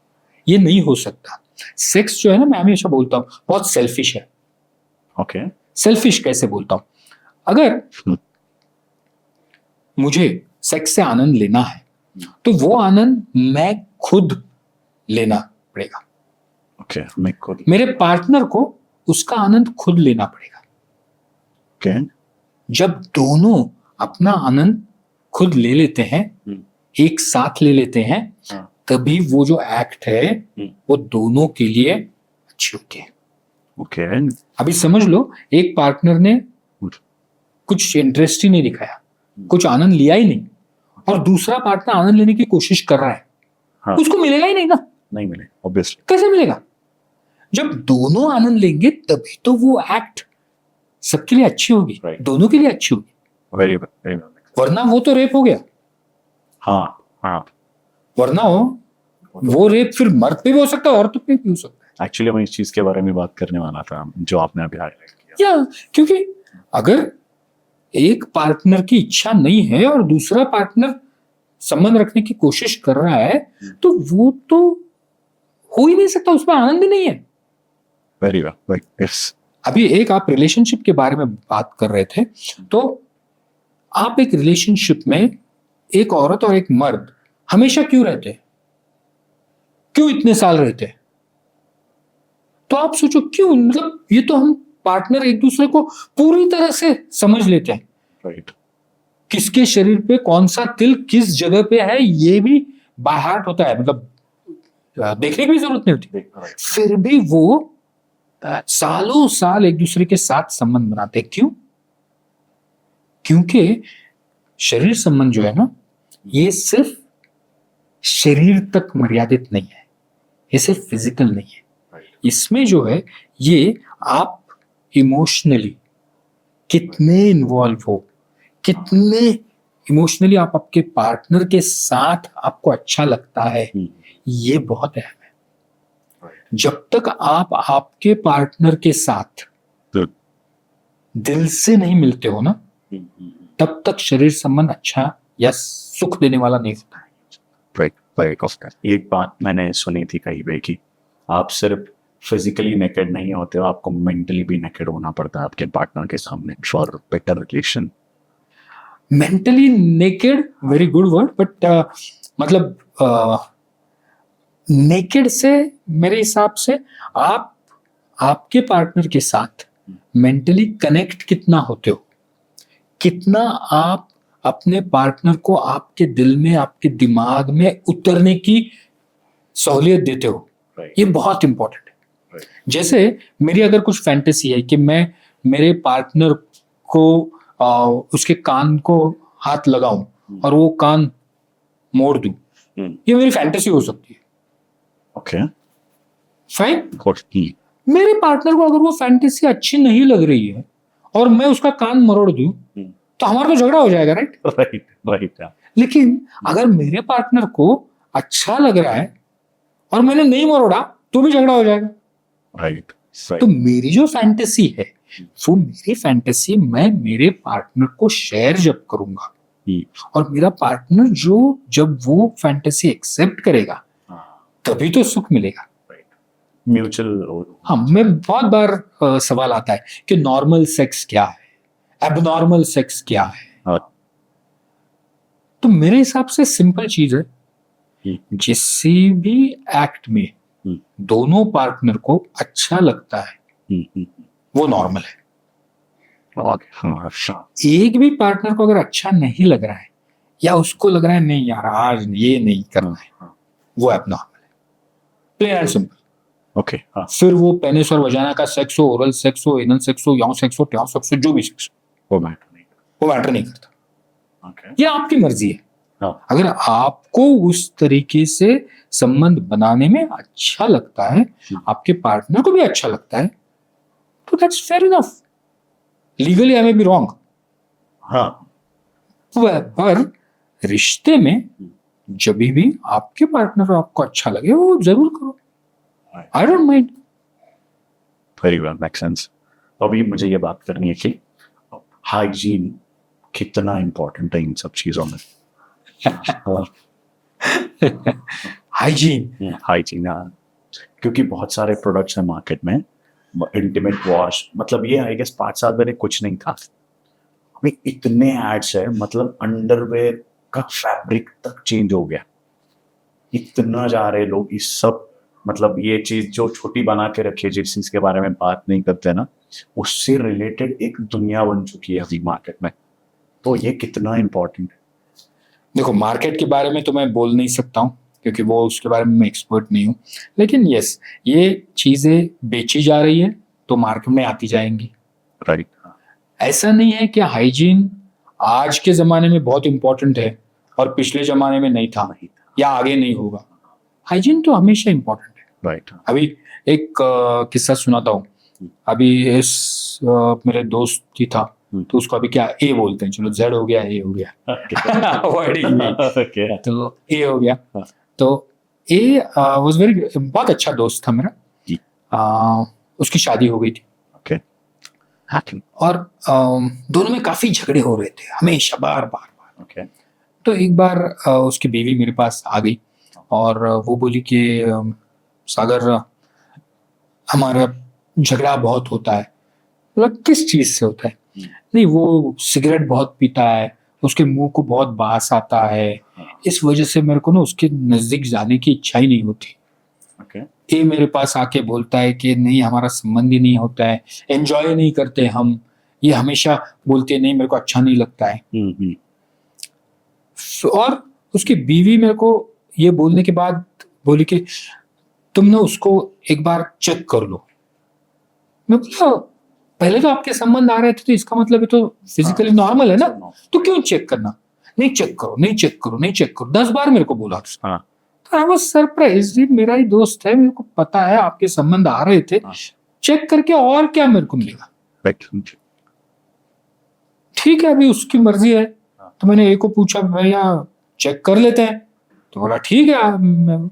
ये नहीं हो सकता। सेक्स जो है ना, मैं हमेशा बोलता हूँ बहुत सेल्फिश है। ओके। सेल्फिश कैसे बोलता हूँ? अगर मुझे सेक्स से आनंद लेना है तो वो आनंद मैं खुद लेना पड़ेगा। ओके, मैं खुद। मेरे पार्टनर को उसका आनंद खुद लेना पड़ेगा। ओके। जब दोनों अपना आनंद खुद ले लेते हैं, एक साथ ले लेते हैं, तभी वो जो एक्ट है वो दोनों के लिए अच्छी होती है। ओके। अभी समझ लो, एक पार्टनर ने कुछ इंटरेस्ट ही नहीं दिखाया, कुछ आनंद लिया ही नहीं, और दूसरा पार्टनर आनंद लेने की कोशिश कर रहा है, उसको मिलेगा ही नहीं ना। नहीं मिले, ऑब्वियसली। कैसे मिलेगा? जब दोनों आनंद लेंगे तभी तो वो एक्ट सबके लिए अच्छी होगी, दोनों के लिए अच्छी होगी। वेरी वेरी, वरना वो तो रेप हो गया। हाँ। वरना वो रेप फिर मर्द पे भी हो सकता है, औरत पे भी हो सकता है। एक्चुअली मैं इस चीज के बारे में बात करने वाला था जो आपने अभी हाईलाइट किया। या क्योंकि अगर एक पार्टनर की इच्छा नहीं है और दूसरा पार्टनर संबंध रखने की कोशिश कर रहा है तो वो तो हो ही नहीं सकता, उसमें आनंद ही नहीं है। Very well, yes. अभी एक आप रिलेशनशिप के बारे में बात कर रहे थे, तो आप एक रिलेशनशिप में एक औरत और एक मर्द हमेशा क्यों रहते हैं? क्यों इतने साल रहते हैं? तो आप सोचो क्यों, मतलब ये तो हम पार्टनर एक दूसरे को पूरी तरह से समझ लेते हैं। राइट। किसके शरीर पे कौन सा तिल किस जगह पे है ये भी बाय हार्ट होता है, मतलब देखने की भी जरूरत नहीं होती। फिर भी वो सालों साल एक दूसरे के साथ संबंध बनाते हैं। क्यों? क्योंकि शरीर संबंध जो है ना, ये सिर्फ शरीर तक मर्यादित नहीं है, ये सिर्फ फिजिकल नहीं है। इसमें जो है, ये आप इमोशनली कितने इन्वॉल्व हो, कितने इमोशनली आप आपके पार्टनर के साथ आपको अच्छा लगता है, ये बहुत अहम है। जब तक आप आपके पार्टनर के साथ दिल से नहीं मिलते हो ना, तब तक शरीर संबंध अच्छा या सुख देने वाला नहीं होता है। एक बात मैंने सुनी थी कहीं पे कि आप सिर्फ फिजिकली नेकेड नहीं होते हो, आपको मेंटली भी नेकेड होना पड़ता है आपके पार्टनर के सामने for better relation. Mentally naked, very good word, but मतलब नेकेड से मेरे हिसाब से आप आपके पार्टनर के साथ मेंटली कनेक्ट कितना होते हो, कितना आप अपने पार्टनर को आपके दिल में, आपके दिमाग में उतरने की सहूलियत देते हो, ये बहुत इंपॉर्टेंट है। जैसे मेरी अगर कुछ फैंटेसी है कि मैं मेरे पार्टनर को उसके कान को हाथ लगाऊं और वो कान मोड़ दूं, ये मेरी फैंटेसी हो सकती है। Okay, fine. मेरे पार्टनर को अगर वो फैंटेसी अच्छी नहीं लग रही है और मैं उसका कान मरोड़ दूं, तो हमारा तो झगड़ा हो जाएगा, राइट? राइट। लेकिन अगर मेरे पार्टनर को अच्छा लग रहा है और मैंने नहीं मरोड़ा, तो भी झगड़ा हो जाएगा, राइट। तो मेरी जो फैंटेसी है, वो मेरी फैंटेसी मैं मेरे पार्टनर को शेयर जब करूंगा और मेरा पार्टनर जब वो फैंटेसी एक्सेप्ट करेगा, तभी तो सुख मिलेगा। म्यूचुअल। हाँ, मैं बहुत बार सवाल आता है कि नॉर्मल सेक्स क्या है, एबनॉर्मल सेक्स क्या है। तो मेरे हिसाब से सिंपल चीज है, किसी भी एक्ट में दोनों पार्टनर को अच्छा लगता है, वो नॉर्मल है। एक भी पार्टनर को अगर अच्छा नहीं लग रहा है या उसको लग रहा है नहीं यार आज ये नहीं करना है, वो एबनॉर्मल है, प्लेन एंड सिंपल। ओके। फिर वो पेनिस और वजाना का सेक्स हो, ओरल सेक्स हो, एनल सेक्स हो, याओ सेक्स हो, ट्याओ सेक्स हो, जो भी सेक्स हो, वो मैटर नहीं करता। ये आपकी मर्जी है। अगर आपको उस तरीके से संबंध बनाने में अच्छा लगता है, आपके पार्टनर को भी अच्छा लगता है, तो that's fair enough. Legally I may be wrong, पर रिश्ते में जब भी आपके पार्टनर को आपको अच्छा लगे, वो जरूर करो, I don't mind. Very well, make sense. तो अभी मुझे ये बात करनी है कि हाइजीन कितना इंपॉर्टेंट है इन सब चीजों में। हाइजीन, क्योंकि बहुत सारे प्रोडक्ट्स हैं मार्केट में, इंटीमेट वॉश, मतलब ये आई गेस 5 साल पहले कुछ नहीं था, अभी इतने एड्स है, मतलब अंडरवेयर का फैब्रिक तक चेंज हो गया, इतना जा रहे लोग इस सब, मतलब ये चीज जो छोटी बना के रखी है, जिस चीज के बारे में बात नहीं करते ना, उससे रिलेटेड एक दुनिया बन चुकी है अभी मार्केट में। तो ये कितना इंपॉर्टेंट है। देखो, मार्केट के बारे में तो मैं बोल नहीं सकता हूँ क्योंकि वो उसके बारे में मैं एक्सपर्ट नहीं हूँ, लेकिन यस, ये चीजें बेची जा रही है तो मार्केट में आती जाएंगी, राइट। ऐसा नहीं है कि हाइजीन आज के जमाने में बहुत इंपॉर्टेंट है और पिछले जमाने में नहीं था या आगे नहीं होगा। हाइजीन तो हमेशा इंपॉर्टेंट है, राइट। अभी एक किस्सा सुनाता हूँ। अभी इस मेरे दोस्त ही था, तो उसको अभी क्या ए बोलते हैं, चलो जेड हो गया, ए हो गया, तो ए हो गया। तो ए वाज वेरी, बहुत अच्छा दोस्त था मेरा, उसकी शादी हो गई थी, और दोनों में काफी झगड़े हो रहे थे हमेशा, बार बार। तो एक बार उसकी बीवी मेरे पास आ गई और वो बोली कि सागर, हमारा झगड़ा बहुत होता है। मतलब किस चीज से होता है? नहीं, वो सिगरेट बहुत पीता है, उसके मुंह को बहुत बास आता है, इस वजह से मेरे को ना उसके नजदीक जाने की इच्छा ही नहीं होती। ये मेरे पास आके बोलता है कि नहीं, हमारा संबंध ही नहीं होता है, एंजॉय नहीं करते हम, ये हमेशा बोलते नहीं, मेरे को अच्छा नहीं लगता है। और उसकी बीवी मेरे को ये बोलने के बाद बोली कि तुम ना उसको एक बार चेक कर लो, मैं बोला पहले तो आपके संबंध आ रहे थे तो इसका मतलब ये तो फिजिकली नॉर्मल है ना, तो क्यों चेक करना? नहीं चेक करो, नहीं चेक करो, नहीं चेक करो, 10 बार मेरे को बोला उसने। हाँ। तो आई वाज सरप्राइज, मेरा ही दोस्त है, मेरे को पता है आपके संबंध आ रहे थे, हाँ। चेक करके और क्या मेरे को मिलेगा? राइट। ठीक है, अभी उसकी मर्जी है। तो मैंने ए को पूछा भैया चेक कर लेते हैं, तो बोला ठीक है, मैं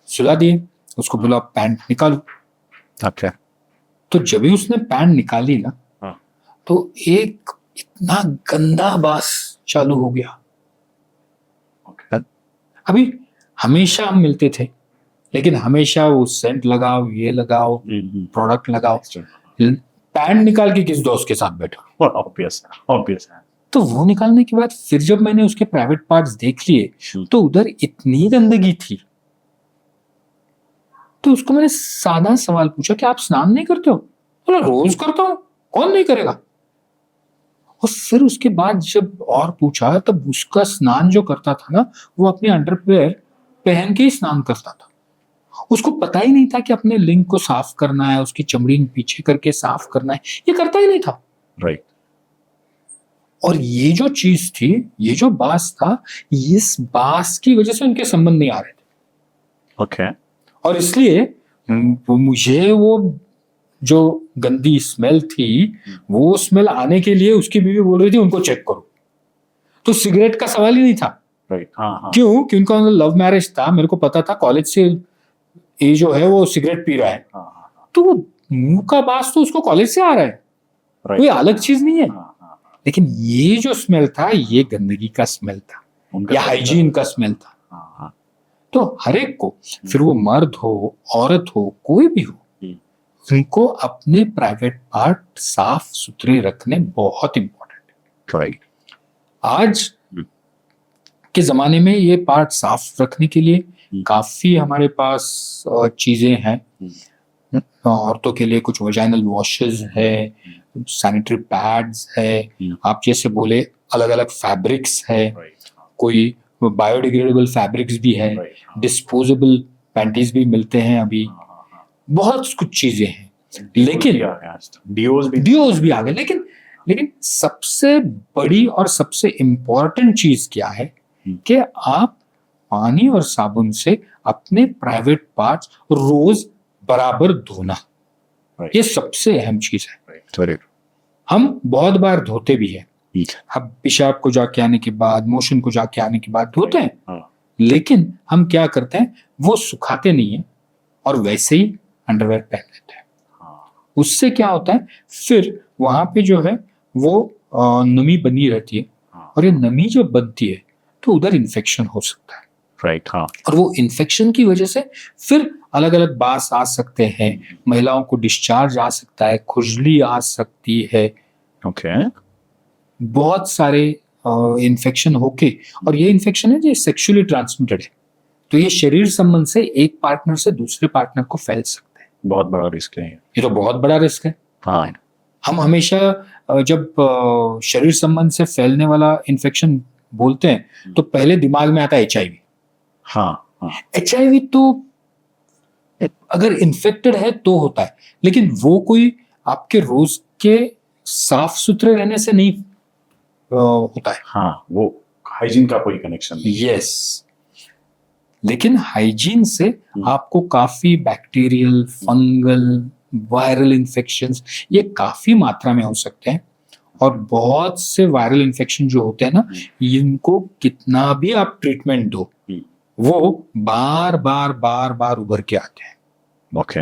सुला दिए उसको, बोला पैंट निकालो। अच्छा। तो जब भी उसने पैंट निकाली ना, हाँ। तो एक इतना गंदा बास चालू हो गया। अभी हमेशा हम मिलते थे, लेकिन हमेशा वो सेंट लगाओ, ये लगाओ, प्रोडक्ट लगाओ, पैंट निकाल के किस दोस्त के साथ बैठो? ऑब्वियस है। तो वो निकालने के बाद फिर जब मैंने उसके प्राइवेट पार्ट्स देख लिए तो उधर इतनी गंदगी थी। तो उसको मैंने सादा सवाल पूछा कि आप स्नान नहीं करते हो? बोला रोज करता हूं, कौन नहीं करेगा। और फिर उसके बाद जब और पूछा तब उसका स्नान जो करता था ना, वो अपने अंडरवेयर पहन के ही स्नान करता था। उसको पता ही नहीं था कि अपने लिंग को साफ करना है, उसकी चमड़ी पीछे करके साफ करना है, ये करता ही नहीं था। राइट। और ये जो चीज थी, ये जो बास था, इस बास की वजह से उनके संबंध नहीं आ रहे थे। ओके। और इसलिए मुझे वो जो गंदी स्मेल थी, वो स्मेल आने के लिए उसकी बीवी बोल रही थी उनको चेक करो। तो सिगरेट का सवाल ही नहीं था। राइट। हाँ। क्यों? क्योंकि उनका लव मैरिज था, मेरे को पता था कॉलेज से ये जो है वो सिगरेट पी रहा है। तो वो मुंह का बास तो उसको कॉलेज से आ रहा है, कोई अलग चीज नहीं है। लेकिन ये जो स्मेल था, ये गंदगी का स्मेल था, या हाइजीन का स्मेल था। तो हर एक को, फिर वो मर्द हो, औरत हो, कोई भी हो, उनको अपने प्राइवेट पार्ट साफ सुथरे रखने बहुत इंपॉर्टेंट है। राइट। आज के जमाने में ये पार्ट साफ रखने के लिए काफी हमारे पास चीजें हैं। औरतों के लिए कुछ वजाइनल वॉशेस है, सैनिटरी पैड्स है, आप जैसे बोले अलग अलग फैब्रिक्स है, कोई बायोडिग्रेडेबल फैब्रिक्स भी है, डिस्पोजेबल पैंटीज भी मिलते हैं अभी, बहुत कुछ चीजें हैं। लेकिन डिओज भी आ गए। लेकिन सबसे बड़ी और सबसे इंपॉर्टेंट चीज क्या है कि आप पानी और साबुन से अपने प्राइवेट पार्ट्स रोज बराबर धोना, ये सबसे अहम चीज है। हम बहुत बार धोते भी हैं, हम पेशाब को जाके आने के बाद, मोशन को जाके आने के बाद धोते हैं, लेकिन हम क्या करते हैं, वो सुखाते नहीं है और वैसे ही अंडरवेयर पहन लेते हैं। उससे क्या होता है, फिर वहां पे जो है वो नमी बनी रहती है, और ये नमी जब बनती है तो उधर इन्फेक्शन हो सकता है। राइट। हाँ। और वो इन्फेक्शन की वजह से फिर अलग अलग बास आ सकते हैं, महिलाओं को डिस्चार्ज आ सकता है, खुजली आ सकती है। ओके। बहुत सारे इन्फेक्शन होके, और ये इन्फेक्शन है जो सेक्सुअली ट्रांसमिटेड है, तो ये शरीर संबंध से एक पार्टनर से दूसरे पार्टनर को फैल सकते हैं। बहुत बड़ा रिस्क है ये तो बहुत बड़ा रिस्क है। हाँ। हम हमेशा जब शरीर संबंध से फैलने वाला इन्फेक्शन बोलते हैं तो पहले दिमाग में आता है HIV। हाँ। HIV तो अगर इन्फेक्टेड है तो होता है, लेकिन वो कोई आपके रोज के साफ सुथरे रहने से नहीं होता है। हाँ, वो हाइजीन का कोई कनेक्शन नहीं। यस, लेकिन हाइजीन से आपको काफी बैक्टीरियल, फंगल, वायरल इन्फेक्शंस ये काफी मात्रा में हो सकते हैं। और बहुत से वायरल इन्फेक्शन जो होते हैं ना, इनको कितना भी आप ट्रीटमेंट दो, वो बार बार उभर के आते हैं। ओके।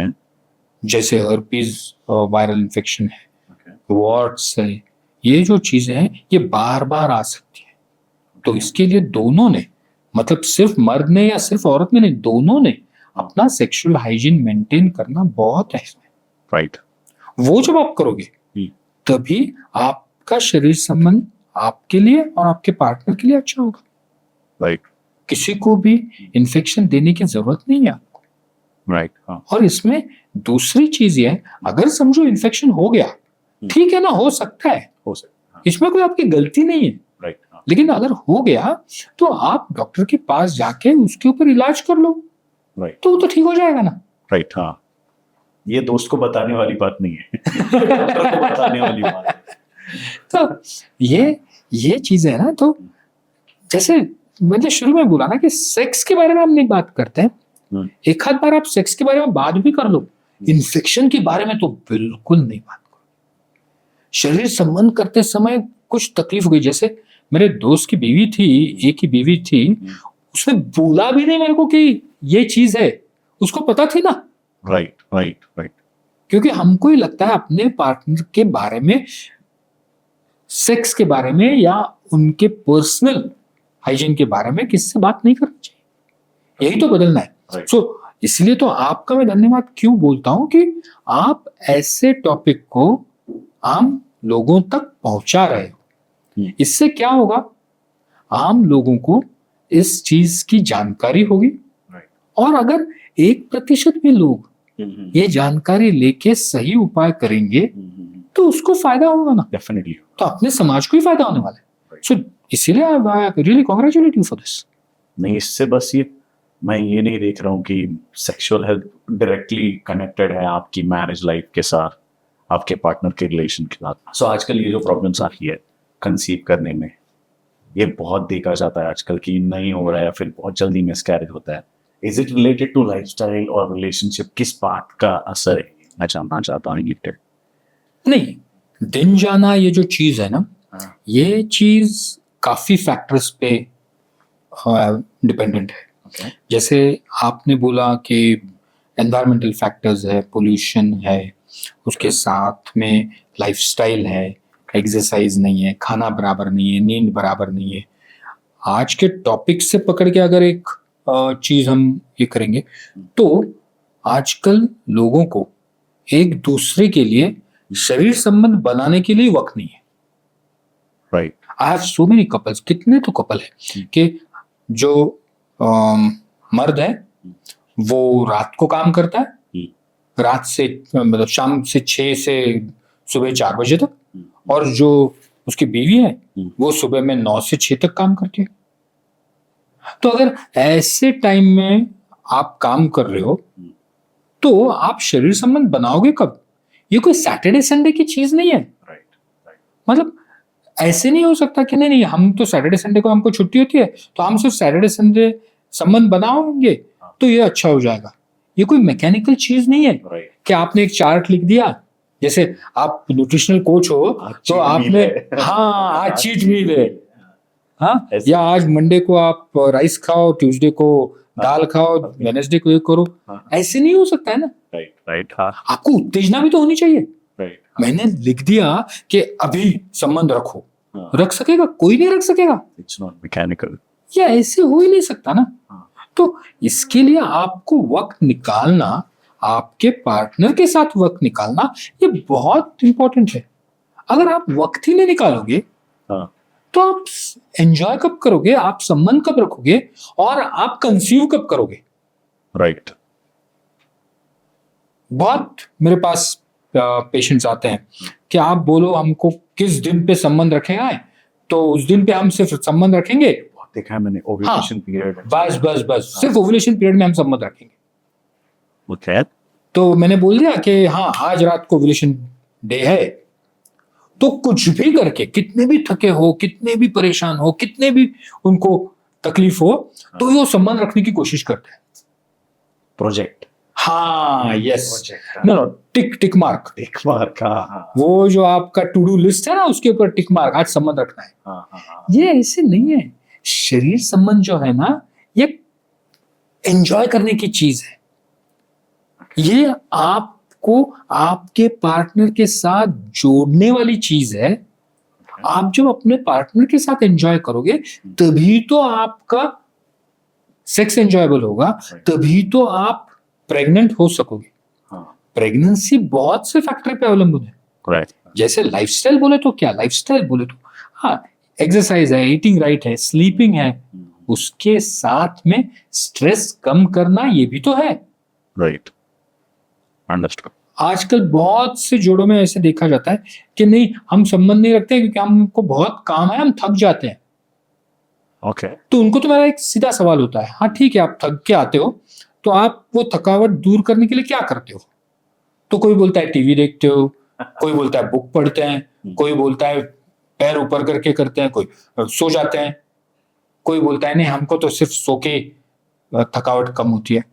जैसे हर्पीज वायरल इन्फेक्शन है, वॉर्ट्स है, ये जो चीजें हैं ये बार बार आ सकती है। तो इसके लिए दोनों ने, मतलब सिर्फ मर्द ने या सिर्फ औरत ने नहीं, दोनों ने अपना सेक्सुअल हाइजीन मेंटेन करना बहुत अहम है। राइट। वो जब आप करोगे तभी आपका शरीर संबंध आपके लिए और आपके पार्टनर के लिए अच्छा होगा। राइट। किसी को भी इन्फेक्शन देने की जरूरत नहीं है आपको। राइट। और इसमें दूसरी चीज ये है, अगर समझो इन्फेक्शन हो गया, ठीक है ना, हो सकता है, इसमें कोई आपकी गलती नहीं है। राइट। लेकिन अगर हो गया तो आप डॉक्टर के पास जाके उसके ऊपर इलाज कर लो, राइट। तो वो तो ठीक हो जाएगा ना। राइट। हाँ, ये दोस्त को बताने वाली बात नहीं है डॉक्टर को बताने वाली बात है। तो ये चीजें है ना, तो जैसे मैंने शुरू में बोला ना कि सेक्स के बारे में हम नहीं बात करते हैं, एक आध बार आप सेक्स के बारे में बात भी कर लो, इन्फेक्शन के बारे में तो बिल्कुल नहीं बात करो। शरीर संबंध करते समय कुछ तकलीफ हो गई, जैसे मेरे दोस्त की बीवी थी, एक ही बीवी थी, उसने बोला भी नहीं मेरे को कि ये चीज है, उसको पता थी ना। Right right right. क्योंकि हमको ही लगता है अपने पार्टनर के बारे में, सेक्स के बारे में या उनके पर्सनल हाइजीन के बारे में किससे बात नहीं करनी चाहिए, यही तो बदलना है। Right. सो इसलिए तो आपका मैं धन्यवाद क्यों बोलता हूं कि आप ऐसे टॉपिक को आम लोगों तक पहुंचा रहे हो। इससे क्या होगा, आम लोगों को इस चीज की जानकारी होगी, और अगर 1% भी लोग ये जानकारी लेके सही उपाय करेंगे तो उसको फायदा होगा ना, डेफिनेटली। तो अपने समाज को ही फायदा होने वाला है। सो इसीलिए I really congratulate you for this. नहीं, इससे बस ये मैं ये नहीं देख रहा हूँ कि सेक्सुअल हेल्थ डायरेक्टली कनेक्टेड है आपकी मैरिज लाइफ के साथ, आपके पार्टनर के रिलेशन के साथ। सो आजकल ये जो प्रॉब्लम्स आ रही है कंसीव करने में, ये बहुत देखा जाता है आजकल कि नहीं हो रहा है या फिर बहुत जल्दी मिसकैरेज होता है। Is it related to lifestyle और रिलेशनशिप, किस बात का असर है, मैं जानना चाहता हूँ। नहीं, दिन जाना ये जो चीज है ना, ये चीज काफी फैक्टर्स पे डिपेंडेंट है। जैसे आपने बोला कि एनवायरमेंटल फैक्टर्स है, पोल्यूशन है, उसके साथ में लाइफस्टाइल है, एक्सरसाइज नहीं है, खाना बराबर नहीं है, नींद बराबर नहीं है। आज के टॉपिक से पकड़ के अगर एक चीज हम ये करेंगे तो आजकल लोगों को एक दूसरे के लिए शरीर संबंध बनाने के लिए वक्त नहीं है। Right. I have so many couples, कितने तो कपल है कि जो मर्द है वो रात को काम करता है, रात से मतलब शाम से 6 से सुबह 4 बजे तक, और जो उसकी बीवी है वो सुबह में 9 से 6 तक काम करती है। तो अगर ऐसे टाइम में आप काम कर रहे हो तो आप शरीर संबंध बनाओगे कब? ये कोई सैटरडे संडे की चीज नहीं है। मतलब ऐसे नहीं हो सकता कि नहीं हम तो सैटरडे संडे को हमको छुट्टी होती है तो हम सिर्फ सैटरडे संडे संबंध बनाओगे तो ये अच्छा हो जाएगा। ये कोई मैकेनिकल चीज नहीं है कि आपने एक चार्ट लिख दिया, जैसे आप न्यूट्रिशनल कोच हो तो आपने हाँ आज चीट मील है, हाँ, या आज मंडे को आप राइस खाओ, ट्यूसडे को दाल खाओ, वेडनेसडे को ये करो, ऐसे नहीं हो सकता है ना। राइट। आपको उत्तेजना भी तो होनी चाहिए। मैंने लिख दिया कि अभी संबंध रखो, रख सकेगा? कोई नहीं रख सकेगा। It's not mechanical. ये ऐसे हो ही नहीं सकता ना। तो इसके लिए आपको वक्त निकालना, आपके पार्टनर के साथ वक्त निकालना, ये बहुत इंपॉर्टेंट है। अगर आप वक्त ही नहीं निकालोगे तो आप एंजॉय कब करोगे, आप संबंध कब रखोगे, और आप कंसीव कब करोगे? राइट। बहुत मेरे पास पेशेंट्स आते हैं कि आप बोलो हमको किस दिन पे संबंध रखेगा है, तो उस दिन पे हम सिर्फ संबंध रखेंगे। देखा है मैंने, ओव्यूलेशन पीरियड। बस सिर्फ ओव्यूलेशन पीरियड में हम संबंध रखेंगे। Okay. तो मैंने बोल दिया कि हाँ आज रात को ओव्यूलेशन डे है, तो कुछ भी करके, कितने भी थके हो, कितने भी परेशान हो, कितने भी उनको तकलीफ हो, तो वो संबंध रखने की कोशिश करते हैं। प्रोजेक्ट। हाँ यस, नो टिक मार्क। हाँ। वो जो आपका टू डू लिस्ट है ना, उसके ऊपर टिक मार्क, आज संबंध रखना है। हाँ। ये ऐसे नहीं है। शरीर संबंध जो है ना, ये एंजॉय करने की चीज है। ये आपको आपके पार्टनर के साथ जोड़ने वाली चीज है। आप जब अपने पार्टनर के साथ एंजॉय करोगे तभी तो आपका सेक्स एंजॉयबल होगा, तभी तो आप प्रेग्नेंट हो सकोगे। प्रेगनेंसी बहुत से फैक्टर पे अवलंबन है। जैसे लाइफस्टाइल बोले तो क्या, लाइफस्टाइल बोले तो हाँ, एक्सरसाइज है, ईटिंग राइट है, स्लीपिंग है, उसके साथ में स्ट्रेस कम करना ये भी तो है। Right, understood. आजकल बहुत से जोड़ों में ऐसे देखा जाता है कि नहीं हम संबंध नहीं रखते क्योंकि हमको बहुत काम है, हम थक जाते हैं। ओके। तो उनको तो मेरा एक सीधा सवाल होता है, हाँ ठीक है आप थक के आते हो, तो आप वो थकावट दूर करने के लिए क्या करते हो? तो कोई बोलता है टीवी देखते हो, कोई बोलता है बुक पढ़ते हैं, कोई बोलता है पैर ऊपर करके करते हैं, कोई सो जाते हैं, कोई बोलता है नहीं हमको तो सिर्फ सो के थकावट कम होती है।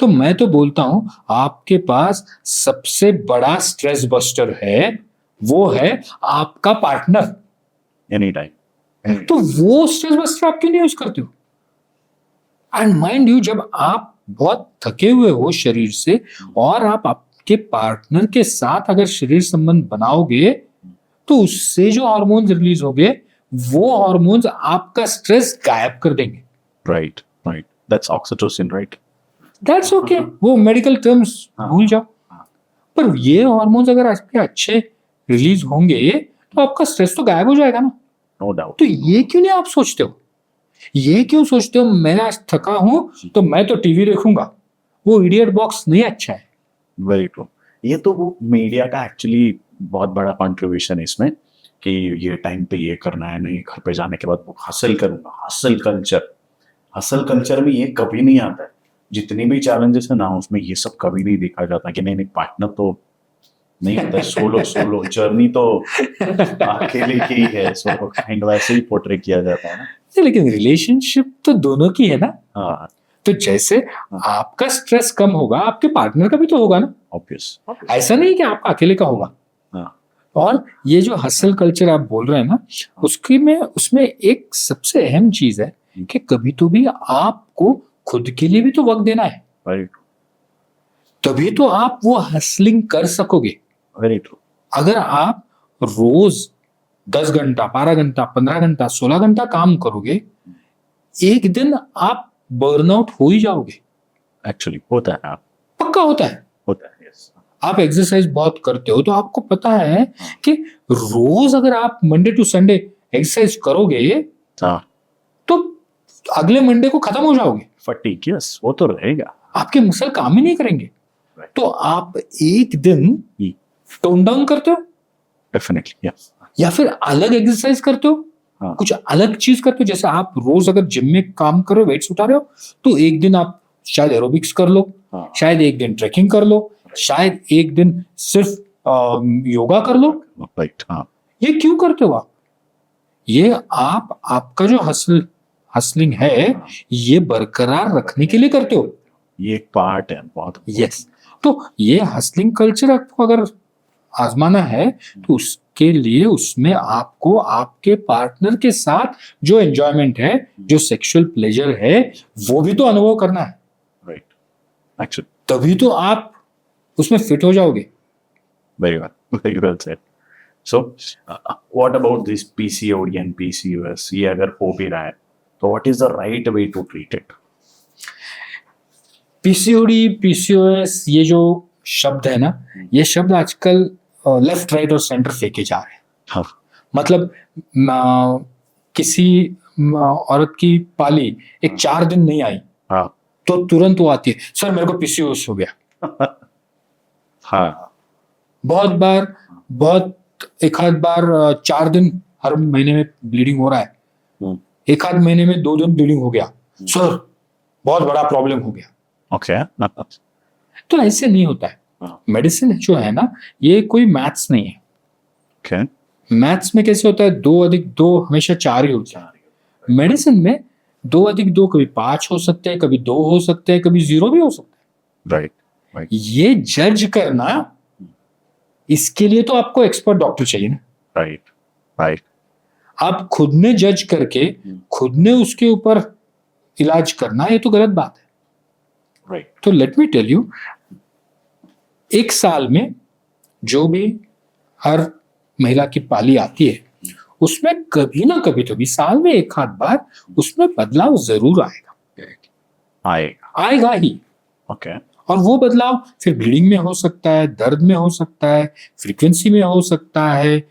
तो मैं तो बोलता हूं आपके पास सबसे बड़ा स्ट्रेस बस्टर है, वो है आपका पार्टनर। Any time. तो वो स्ट्रेस बस्टर आप क्यों नहीं यूज करते हो? एंड माइंड यू, जब आप बहुत थके हुए हो शरीर से और आप आपके पार्टनर के साथ अगर शरीर संबंध बनाओगे तो उससे जो हार्मोन्स रिलीज होंगे वो हार्मोन्स आपका स्ट्रेस गायब कर देंगे। Right right, that's oxytocin, right? That's okay, वो मेडिकल टर्म्स भूल जाओ। पर ये हार्मोन्स अगर आपके अच्छे रिलीज होंगे तो आपका स्ट्रेस तो गायब हो जाएगा ना। No doubt. तो ये क्यों नहीं आप सोचते हो? ये क्यों सोचते हो मैं आज थका हूं तो मैं तो टीवी देखूंगा, वो इडियट बॉक्स नहीं अच्छा है। Very true. ये तो वो मीडिया का एक्चुअली बहुत बड़ा कंट्रीब्यूशन है इसमें कि ये टाइम पे ये करना है, नहीं घर पे जाने के बाद वो हसल करूंगा। हसल कल्चर में ये कभी नहीं आता है। जितनी भी चैलेंजेस है ना उसमें ये सब कभी नहीं देखा जाता कि नहीं पार्टनर तो नहीं होता है, सोलो जर्नी तो अकेले की ही है। सो काइंड वैसे ही पोर्ट्रे किया जाता है ना। लेकिन रिलेशनशिप तो दोनों की है ना। हाँ, तो जैसे आपका स्ट्रेस कम होगा आपके पार्टनर का भी तो होगा ना। ऑब्वियस। ऐसा नहीं कि आपका अकेले का होगा। हाँ, और ये जो हसल कल्चर आप बोल रहे हैं ना, उसमें एक सबसे अहम चीज है कि कभी तो भी आपको खुद के लिए भी तो वक्त देना है, वेरी ट्रू, तभी तो आप वो हसलिंग कर सकोगे। Very true. अगर आप रोज 10 घंटा 12 घंटा 15 घंटा 16 घंटा काम करोगे, एक दिन आप बर्नआउट हो ही जाओगे। एक्चुअली होता है, पक्का होता है। यस। आप एक्सरसाइज बहुत करते हो तो आपको पता है कि रोज अगर आप मंडे टू संडे एक्सरसाइज करोगे हाँ, तो अगले मंडे को खत्म हो जाओगे। फटीग, यस, वो तो रहेगा। आपके मसल काम ही नहीं करेंगे। तो आप एक दिन टोन डाउन करते हो डेफिनेटली, यस। या फिर अलग एक्सरसाइज करते हो, हाँ, कुछ अलग चीज करते हो। जैसे आप रोज अगर जिम में काम कर रहे हो, वेट्स उठा रहे हो, तो एक दिन आप शायद एरोबिक्स कर लो, हाँ, शायद एक दिन ट्रेकिंग कर लो, शायद एक दिन सिर्फ योगा कर लो। राइट। हाँ, ये क्यों करते हो आप? ये आपका जो हसलिंग है ये बरकरार रखने के लिए करते हो। ये एक पार्ट है बहुत। यस। तो ये हसलिंग कल्चर आपको अगर आजमाना है तो उसके लिए उसमें आपको आपके पार्टनर के साथ जो एंजॉयमेंट है, जो सेक्सुअल प्लेजर है, वो भी तो अनुभव करना है। राइट, एक्चुअली तभी तो आप उसमें फिट हो जाओगे। very well said. So, what about this PCOD and PCOS? ये अगर हो भी रहा है तो what is the right way to treat it? PCOD PCOS ये जो शब्द है ना, ये शब्द आजकल लेफ्ट राइट और सेंटर फेंके जा रहे हैं। हाँ, मतलब किसी औरत की पाली एक 4 दिन नहीं आई हाँ, तो तुरंत वो आती है, सर मेरे को पीसीओएस हो गया। हाँ, एक आध बार 4 दिन हर महीने में ब्लीडिंग हो रहा है, एक आध महीने में 2 दिन ब्लीडिंग हो गया, सर बहुत बड़ा प्रॉब्लम हो गया। ओके। तो ऐसे नहीं होता है। मेडिसिन जो है ना, ये कोई मैथ्स नहीं है। ओके। मैथ्स में कैसे होता है 2 अधिक 2 हमेशा 4 ही होता है। मेडिसिन में 2 अधिक 2 कभी 5 हो सकते हैं, कभी 2 हो सकते हैं, कभी 0 भी हो सकता है। राइट। ये जज करना, इसके लिए तो आपको एक्सपर्ट डॉक्टर चाहिए ना। राइट। आप खुद ने जज करके खुद ने उसके ऊपर इलाज करना, ये तो गलत बात है। राइट। तो लेट मी टेल यू, एक साल में जो भी हर महिला की पाली आती है उसमें कभी ना कभी तो भी साल में एक आध बार उसमें बदलाव जरूर आएगा ही। ओके। और वो बदलाव फिर ब्लीडिंग में हो सकता है, दर्द में हो सकता है, फ्रीक्वेंसी में हो सकता है,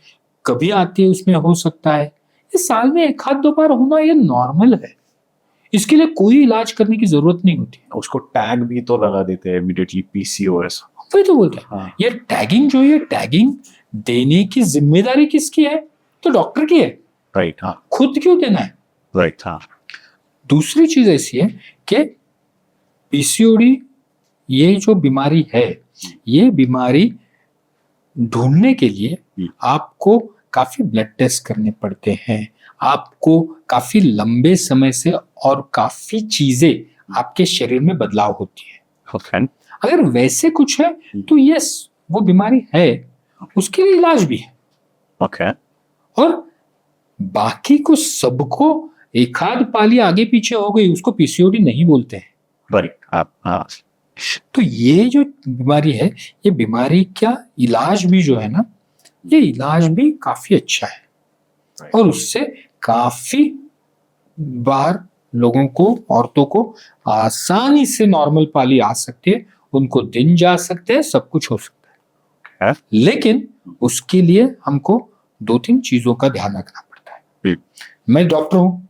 कभी आती है उसमें हो सकता है। ये साल में एक आध 2 बार होना ये नॉर्मल है। इसके लिए कोई इलाज करने की जरूरत नहीं होती। उसको टैग भी तो लगा देते हैं इमीडिएटली, पीसीओएस। वही तो बोलते हैं। हाँ। ये टैगिंग जो है, टैगिंग देने की जिम्मेदारी किसकी है? तो डॉक्टर की है। राइट। हाँ, खुद क्यों देना है? राइट। हाँ, दूसरी चीज ऐसी है कि पीसीओडी ये जो बीमारी है ये बीमारी ढूंढने के लिए आपको काफी ब्लड टेस्ट करने पड़ते हैं, आपको काफी लंबे समय से और काफी चीजें आपके शरीर में बदलाव होती है। Okay. अगर वैसे कुछ है तो यस वो बीमारी है, उसके लिए इलाज भी है। Okay. और बाकी को सबको एक आध पाली आगे पीछे हो गई उसको पीसीओडी नहीं बोलते हैं। Right. हाँ. तो ये जो बीमारी है, ये बीमारी का इलाज भी जो है ना, ये इलाज भी काफी अच्छा है और उससे काफी बार लोगों को, औरतों को आसानी से नॉर्मल पाली आ सकती है, उनको दिन जा सकते हैं, सब कुछ हो सकता है। लेकिन उसके लिए हमको 2-3 चीजों का ध्यान रखना पड़ता है। मैं डॉक्टर हूँ,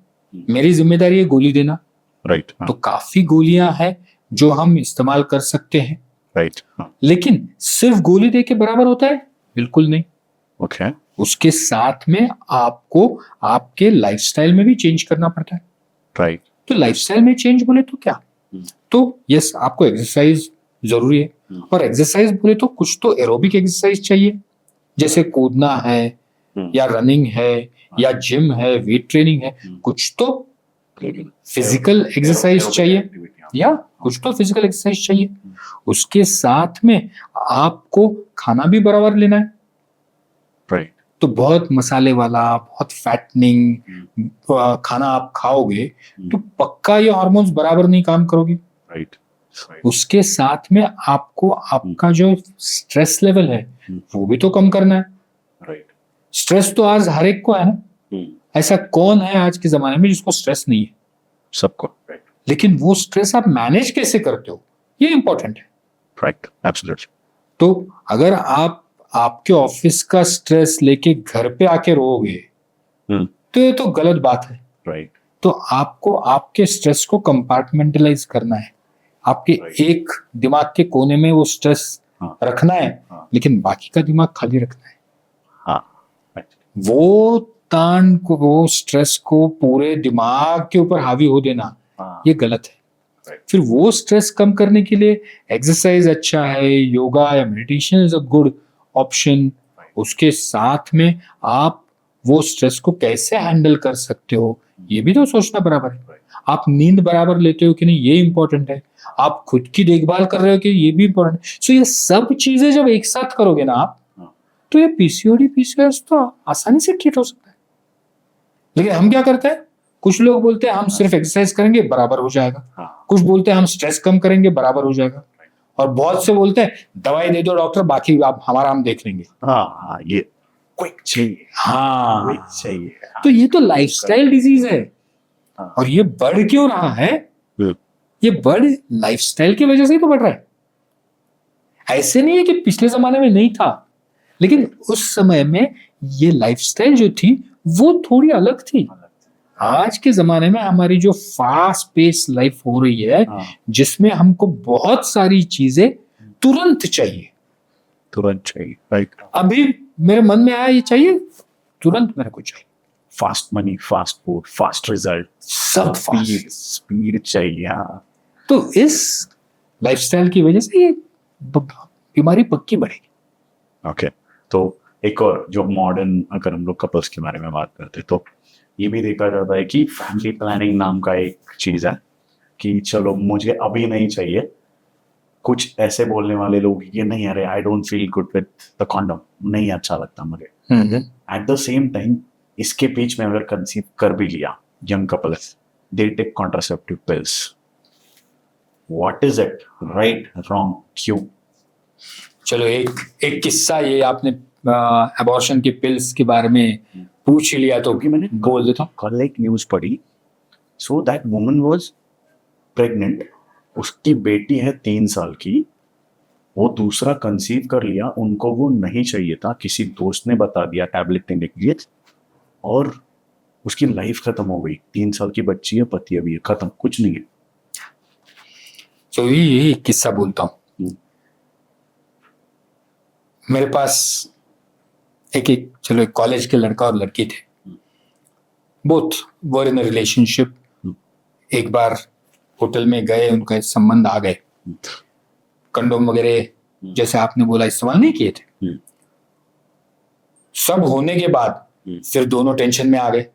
मेरी जिम्मेदारी है गोली देना। राइट। तो काफी गोलियां हैं जो हम इस्तेमाल कर सकते हैं। राइट। लेकिन सिर्फ गोली दे के बराबर होता है? बिल्कुल नहीं। ओके। उसके साथ में आपको आपके लाइफस्टाइल में भी चेंज करना पड़ता है। राइट। तो लाइफस्टाइल में चेंज बोले तो क्या? तो यस, आपको एक्सरसाइज जरूरी है, और एक्सरसाइज बोले तो कुछ तो एरोबिक एक्सरसाइज चाहिए, जैसे कूदना है या रनिंग है या जिम है, वेट ट्रेनिंग है, कुछ तो फिजिकल एक्सरसाइज चाहिए या कुछ तो फिजिकल एक्सरसाइज चाहिए। उसके साथ में आपको खाना भी बराबर लेना है। राइट। तो बहुत मसाले वाला, बहुत फैटनिंग खाना आप खाओगे तो पक्का ये हार्मोन्स बराबर नहीं काम करोगे। राइट। उसके साथ में आपको आपका जो स्ट्रेस लेवल है वो भी तो कम करना है। राइट। स्ट्रेस तो आज हर एक को है ना। ऐसा कौन है आज के जमाने में जिसको स्ट्रेस नहीं है? सबको। लेकिन वो स्ट्रेस आप मैनेज कैसे करते हो, ये इंपॉर्टेंट है। राइट। एब्सोल्युटली। तो अगर आप आपके ऑफिस का स्ट्रेस लेके घर पे आके रहोगे तो ये तो गलत बात है। राइट। तो आपको आपके स्ट्रेस को कंपार्टमेंटलाइज करना है। आपके एक दिमाग के कोने में वो स्ट्रेस रखना है, लेकिन बाकी का दिमाग खाली रखना है। वो तान को, वो स्ट्रेस को पूरे दिमाग के ऊपर हावी हो देना, ये गलत है। फिर वो स्ट्रेस कम करने के लिए एक्सरसाइज अच्छा है, योगा या meditation is a good option. उसके साथ में आप वो स्ट्रेस को कैसे हैंडल कर सकते हो, ये भी तो सोचना बराबर है। आप नींद बराबर लेते हो कि नहीं, ये इंपॉर्टेंट है। आप खुद की देखभाल कर रहे हो कि ये भी इंपॉर्टेंट है। सो ये सब चीजें जब एक साथ करोगे ना आप, तो ये पीसीओडी पीसीओएस तो आसानी से ट्रीट हो सकता है। लेकिन हम क्या करते हैं, कुछ लोग बोलते हैं हम सिर्फ एक्सरसाइज करेंगे बराबर हो जाएगा, कुछ बोलते हैं हम स्ट्रेस कम करेंगे बराबर हो जाएगा, और बहुत से बोलते हैं दवाई दे दो डॉक्टर, बाकी आप हमारा हम देख लेंगे। ये क्विक चाहिए। क्विक चाहिए। तो ये तो लाइफस्टाइल डिजीज है। और ये बढ़ क्यों रहा है? ये बढ़ लाइफस्टाइल की वजह से ही तो बढ़ रहा है। ऐसे नहीं है कि पिछले जमाने में नहीं था, लेकिन उस समय में ये लाइफस्टाइल जो थी वो थोड़ी अलग थी। आज के जमाने में हमारी जो फास्ट पेस लाइफ हो रही है, जिसमें हमको बहुत सारी चीजें तुरंत चाहिए। राइट। अभी मेरे मन में आया ये चाहिए, तुरंत मेरे को चाहिए। Fast money, fast food, fast result, सब स्पीड चाहिए। तो इस लाइफस्टाइल की वजह से ये बीमारी पक्की बढ़ेगी। ओके। तो एक और जो मॉडर्न, अगर हम लोग कपल्स के बारे में बात करते तो ये भी देखा जाता है कि फैमिली प्लानिंग नाम का एक चीज है कि चलो मुझे अभी नहीं चाहिए। कुछ ऐसे बोलने वाले लोग ये नहीं, अरे I don't feel good with the condom, नहीं अच्छा लगता मुझे। एट द सेम टाइम इसके बीच में अगर कंसीव कर भी लिया young couples, they take contraceptive pills. What is it, right, wrong, क्यों? चलो एक किस्सा, ये आपने अबॉर्शन के पिल्स के बारे में पूछ लिया तो कि मैंने बोल देता हूँ। कल एक न्यूज पढ़ी, so that woman was pregnant, उसकी बेटी है 3 साल की, वो दूसरा कंसीव कर लिया, उनको वो नहीं चाहिए था, किसी दोस्त ने बता दिया टैबलेट लेने के लिए, और उसकी लाइफ खत्म हो गई। 3 साल की बच्ची है, पति अभी है, खत्म, कुछ नहीं है। तो ये किस्सा बोलता हूँ। मेरे पास एक कॉलेज के लड़का और लड़की थे, both were in a relationship. एक बार होटल में गए, उनका संबंध आ गए, कंडोम वगैरह जैसे आपने बोला इस्तेमाल नहीं किए थे। हम्म। सब होने के बाद फिर दोनों टेंशन में आ गए,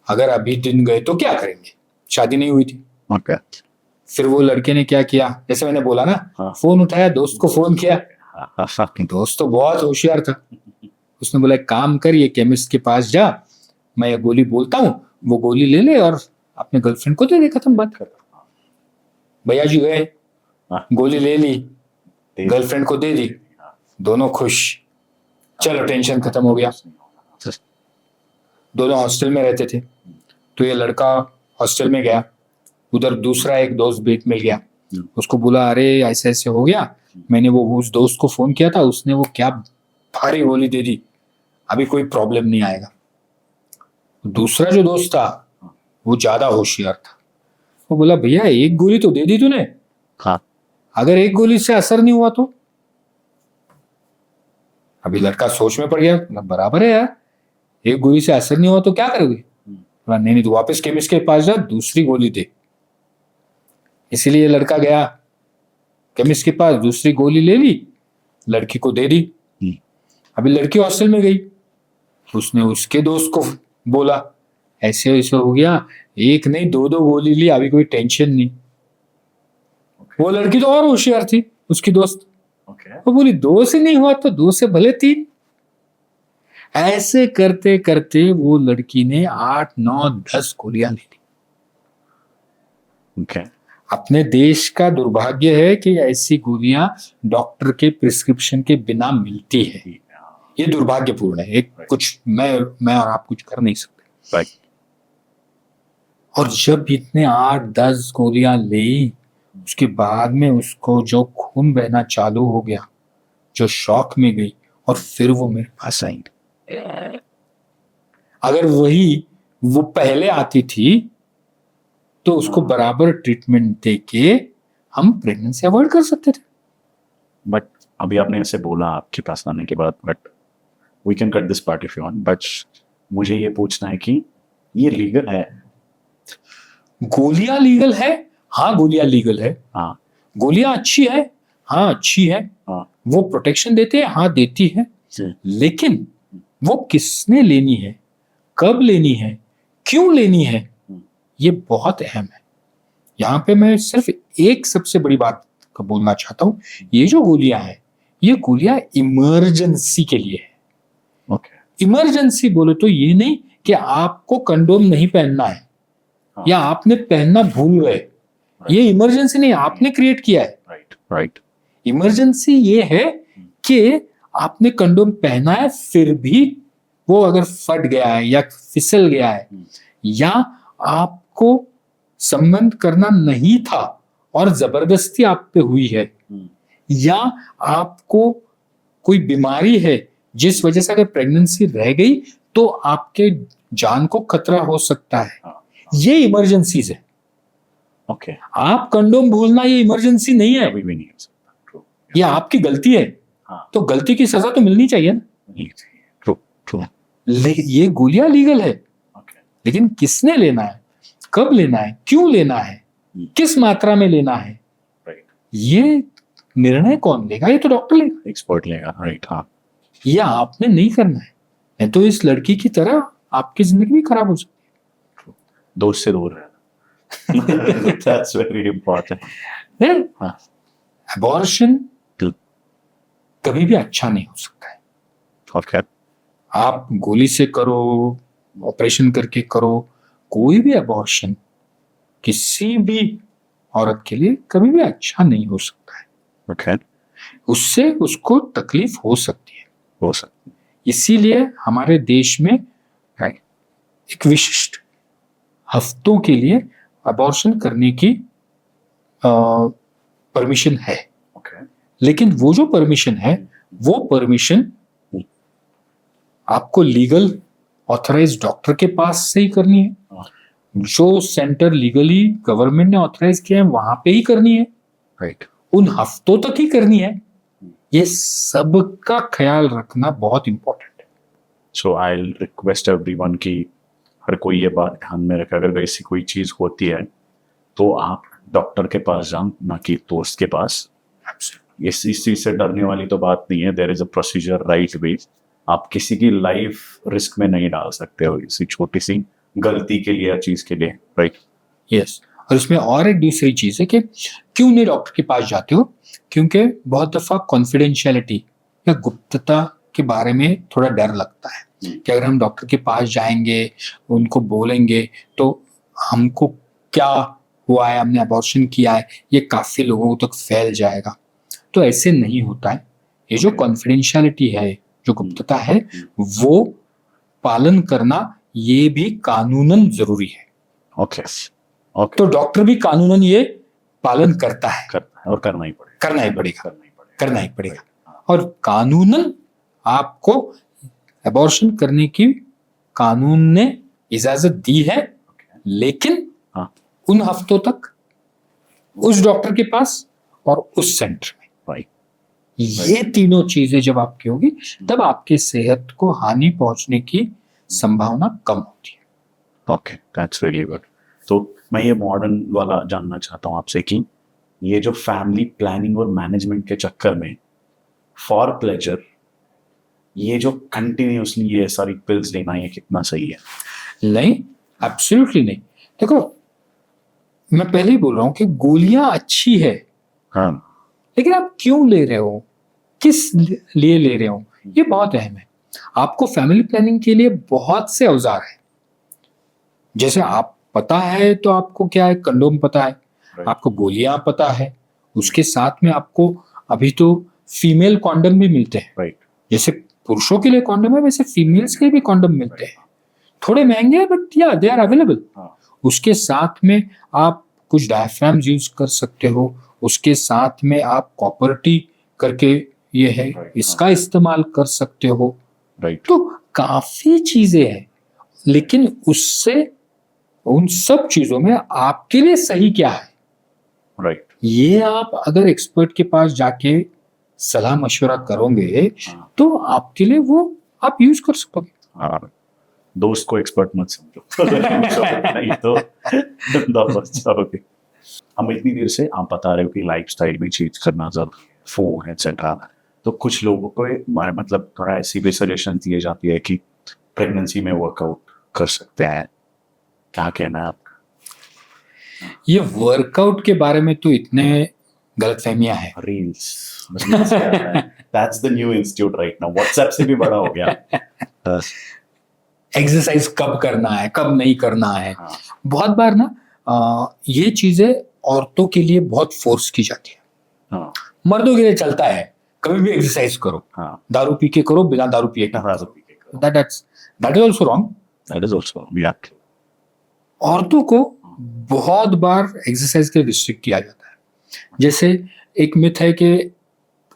अगर अभी दिन गए तो क्या करेंगे, शादी नहीं हुई थी। ओके। फिर वो लड़के ने क्या किया, जैसे मैंने बोला ना, हाँ। फोन उठाया, दोस्त को फोन किया। हाँ। दोस्त तो बहुत होशियार था, उसने बोला एक काम कर, ये केमिस्ट के पास जा, मैं ये गोली बोलता हूँ, वो गोली ले ले और अपने गर्लफ्रेंड को दे दे, खत्म बात कर। भैया जी गए, हाँ। गोली ले ली, गर्लफ्रेंड को दे दी, दोनों खुश, चलो टेंशन खत्म हो गया। दोनों हॉस्टल में रहते थे, तो ये लड़का हॉस्टल में गया, उधर दूसरा एक दोस्त बेट मिल गया, उसको बोला अरे ऐसे ऐसे हो गया, मैंने वो उस दोस्त को फोन किया था, उसने वो क्या भारी गोली दे दी, अभी कोई प्रॉब्लम नहीं आएगा। दूसरा जो दोस्त था वो ज्यादा होशियार था, वो बोला भैया एक गोली तो दे दी तूने, हाँ। अगर एक गोली से असर नहीं हुआ तो। अभी लड़का सोच में पड़ गया, बराबर है यार, एक गोली से असर नहीं हुआ तो क्या करोगे। नहीं नहीं, तो वापस केमिस्ट के पास जा, दूसरी गोली दे। इसीलिए लड़का गया केमिस्ट के पास, दूसरी गोली ले ली, लड़की को दे दी। अभी लड़की हॉस्टल में गई, उसने उसके दोस्त को बोला ऐसे ऐसे हो गया, एक नहीं दो दो गोली ली, अभी कोई टेंशन नहीं। वो लड़की तो और होशियार थी, उसकी दोस्त, वो बोली दो से नहीं हुआ तो दो से भले तीन। ऐसे करते करते वो लड़की ने 8 9 10 गोलियां ले ली। अपने देश का दुर्भाग्य है कि ऐसी गोलियां डॉक्टर के प्रिस्क्रिप्शन के बिना मिलती है, ये दुर्भाग्यपूर्ण है। एक कुछ मैं और आप कुछ कर नहीं सकते। और जब इतने 8 10 गोलियां ली, उसके बाद में उसको जो खून बहना चालू हो गया, जो शॉक में गई, और फिर वो मेरे पास आई। अगर वही वो पहले आती थी तो उसको बराबर ट्रीटमेंट देके हम प्रेगनेंसी अवॉइड कर सकते थे। बट अभी आपने ऐसे बोला आपके पास आने के बाद, but we can cut this part if you want, but मुझे ये पूछना है कि ये लीगल है? गोलियां लीगल है, हाँ गोलियां लीगल है। हाँ। गोलियां अच्छी है, हाँ अच्छी है। हाँ। वो प्रोटेक्शन देते हैं, हाँ देती है, लेकिन वो किसने लेनी है, कब लेनी है, क्यों लेनी है, ये बहुत अहम है। यहाँ पे मैं सिर्फ एक सबसे बड़ी बात का बोलना चाहता हूँ, ये जो गोलियां हैं, ये गोलियां इमरजेंसी के लिए है। इमरजेंसी बोले तो ये नहीं कि आपको कंडोम नहीं पहनना है, या आपने पहनना भूल गए, ये इमरजेंसी नहीं, आपने क्रिएट किया है। राइट। इमरजेंसी ये है कि आपने कंडोम पहना है, फिर भी वो अगर फट गया है या फिसल गया है, या आपको संबंध करना नहीं था और जबरदस्ती आप पे हुई है, या आपको कोई बीमारी है जिस वजह से अगर प्रेगनेंसी रह गई तो आपके जान को खतरा हो सकता है, ये इमरजेंसीज है। ओके। आप कंडोम भूलना ये इमरजेंसी नहीं है, अभी भी नहीं हो सकता। ये आपकी गलती है। हाँ। तो गलती की सजा तो मिलनी चाहिए ना। ट्रू। ये गोलियां लीगल है, लेकिन किसने लेना है, कब लेना है, क्यों लेना है, किस मात्रा में लेना है, ये निर्णय कौन लेगा, ये तो डॉक्टर लेगा, एक्सपर्ट लेगा। राइट। हाँ। ये आपने नहीं करना है, नहीं तो इस लड़की की तरह आपकी जिंदगी भी खराब हो सकती है। दोस्त से दूर रहना That's very important. है। अबॉर्शन कभी भी अच्छा नहीं हो सकता है। Okay. आप गोली से करो, ऑपरेशन करके करो, कोई भी अबॉर्शन किसी भी औरत के लिए कभी भी अच्छा नहीं हो सकता है। Okay. उससे उसको तकलीफ हो सकती है। हो सकती है। इसीलिए हमारे देश में एक विशिष्ट हफ्तों के लिए अबॉर्शन करने की परमिशन है। Okay. लेकिन वो जो परमिशन है, वो परमिशन आपको लीगल ऑथराइज्ड डॉक्टर के पास से ही करनी है। जो सेंटर लीगली गवर्नमेंट ने ऑथराइज किया है वहां पे ही करनी है। राइट। उन हफ्तों तक ही करनी है। ये सबका ख्याल रखना बहुत इंपॉर्टेंट है। सो आई विल रिक्वेस्ट एवरीवन कि हर कोई ये बात ध्यान में रखे, अगर ऐसी कोई चीज होती है तो आप डॉक्टर के पास जाओ, ना कि दोस्त के पास। इस चीज से डरने वाली तो बात नहीं है. There is a procedure right way. आप किसी की लाइफ रिस्क में नहीं डाल सकते हो इसी छोटी सी गलती के लिए या चीज के लिए, राइट? यस. और इसमें और एक दूसरी चीज है कि क्यों नहीं डॉक्टर के पास जाते हो? क्योंकि बहुत दफा कॉन्फिडेंशियलिटी या गुप्तता के बारे में थोड़ा डर लगता है कि अगर हम डॉक्टर के पास जाएंगे, उनको बोलेंगे तो हमको क्या हुआ है, हमने अबॉर्शन किया है, ये काफी लोगों तक फैल जाएगा. तो ऐसे नहीं होता है. ये जो कॉन्फिडेंशियलिटी है, जो गुप्तता है, वो पालन करना ये भी कानूनन जरूरी है. Okay okay. तो डॉक्टर भी कानूनन ये पालन करता है. करना है और करना ही पड़ेगा. करना ही पड़ेगा. करना ही पड़ेगा. करना ही पड़ेगा. और कानूनन आपको अबॉर्शन करने की कानून ने इजाजत दी है, लेकिन हाँ. उन हफ्तों तक उस डॉक्टर के पास और उस सेंटर में. राइट. ये तीनों चीजें जब आपकी होगी तब आपके सेहत को हानि पहुंचने की संभावना कम होती है. Okay, that's really good. तो मैं ये मॉडर्न वाला जानना चाहता हूँ आपसे कि ये जो फैमिली प्लानिंग और मैनेजमेंट के चक्कर में फॉर प्लेजर ये जो कंटिन्यूसली ये सारी पिल्स लेना ये कितना सही है? नहीं, एब्सोल्युटली नहीं. देखो, मैं पहले ही बोल रहा हूं कि गोलियां अच्छी है, हाँ. लेकिन आप क्यों ले रहे हो, किस लिए ले रहे हो, ये बहुत अहम है. आपको फैमिली प्लानिंग के लिए बहुत से औजार है. जैसे आप पता है तो आपको क्या है, कंडोम पता है, आपको गोलियां पता है, उसके साथ में आपको अभी तो फीमेल कॉन्डम भी मिलते हैं. राइट. जैसे पुरुषों के लिए कॉन्डम है, वैसे फीमेल्स के लिए भी कॉन्डम मिलते हैं. थोड़े महंगे हैं बट या दे आर अवेलेबल. उसके साथ में आप कुछ डायफ्राम्स यूज कर सकते हो. उसके साथ में आप कॉपर्टी करके ये है, इसका इस्तेमाल कर सकते हो. राइट. तो काफी चीजें हैं, लेकिन उससे उन सब चीजों में आपके लिए सही क्या है, राइट. ये आप अगर एक्सपर्ट के पास जाके सलाह मशवरा करोगे तो आपके लिए वो आप यूज कर सकोगे. हाँ. दोस्त को एक्सपर्ट मत समझो. नहीं तो धंधा फंस जाओगे. हम इतनी देर से आप बता रहे हो कि लाइफस्टाइल भी चेंज करना जरूरी है, फोन एक्सेट्रा. तो कुछ लोगों को मतलब थोड़ा ऐसी भी सजेशन दिए जाती है कि प्रेगनेंसी में वर्कआउट कर सकते हैं. क्या कहना है आपका? ये वर्कआउट के बारे में तो इतने गलतफहमियां हैं. Reels. That's the new institute right now. WhatsApp से भी बड़ा हो गया. एक्सरसाइज कब करना है, कब नहीं करना है. हाँ. बहुत बार ना ये चीजें औरतों के लिए बहुत फोर्स की जाती है. हाँ. मर्दों के लिए चलता है कभी भी एक्सरसाइज करो, हाँ. दारू पी के करो, बिना दारू पिए that is also wrong. That is also react. औरतों को बहुत बार एक्सरसाइज के लिए रिस्ट्रिक्ट किया जाता है. जैसे एक मिथ है कि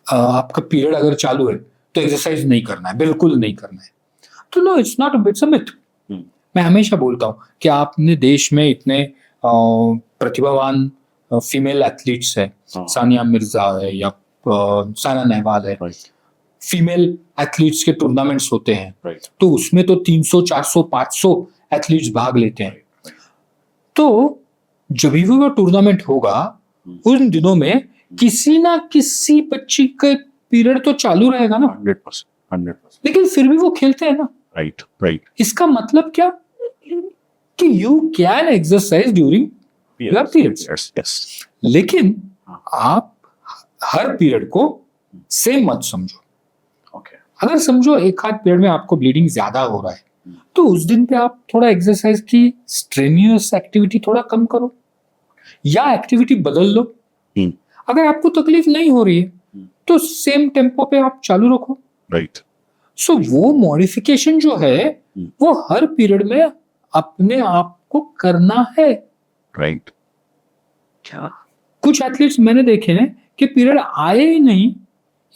आपका पीरियड अगर चालू है तो एक्सरसाइज नहीं करना है, बिल्कुल नहीं करना है. तो no, it's not, it's a myth. मैं हमेशा बोलता हूँ कि आपने देश में इतने प्रतिभावान फीमेल एथलीट्स है, सानिया मिर्जा है या साइना नेहवाल है. फीमेल एथलीट्स के टूर्नामेंट्स होते हैं, तो उसमें तो 300, 400, 500 एथलीट्स भाग लेते हैं. तो जब भी वो टूर्नामेंट होगा उन दिनों में किसी ना किसी बच्ची का पीरियड तो चालू रहेगा ना. 100%. लेकिन फिर भी वो खेलते हैं ना. राइट. राइट. इसका मतलब क्या कि you can exercise during your periods. Yes. लेकिन आप हर पीरियड को सेम मत समझो. ओके. अगर समझो एक आध पीरियड में आपको ब्लीडिंग ज्यादा हो रहा है तो उस दिन पे आप थोड़ा एक्सरसाइज की स्ट्रेनियस एक्टिविटी थोड़ा कम करो या एक्टिविटी बदल लो. अगर आपको तकलीफ नहीं हो रही है तो सेम टेम्पो पे आप चालू रखो. राइट. सो वो मॉडिफिकेशन जो है वो हर पीरियड में अपने आप को करना है. राइट. क्या कुछ एथलीट्स मैंने देखे हैं कि पीरियड आए ही नहीं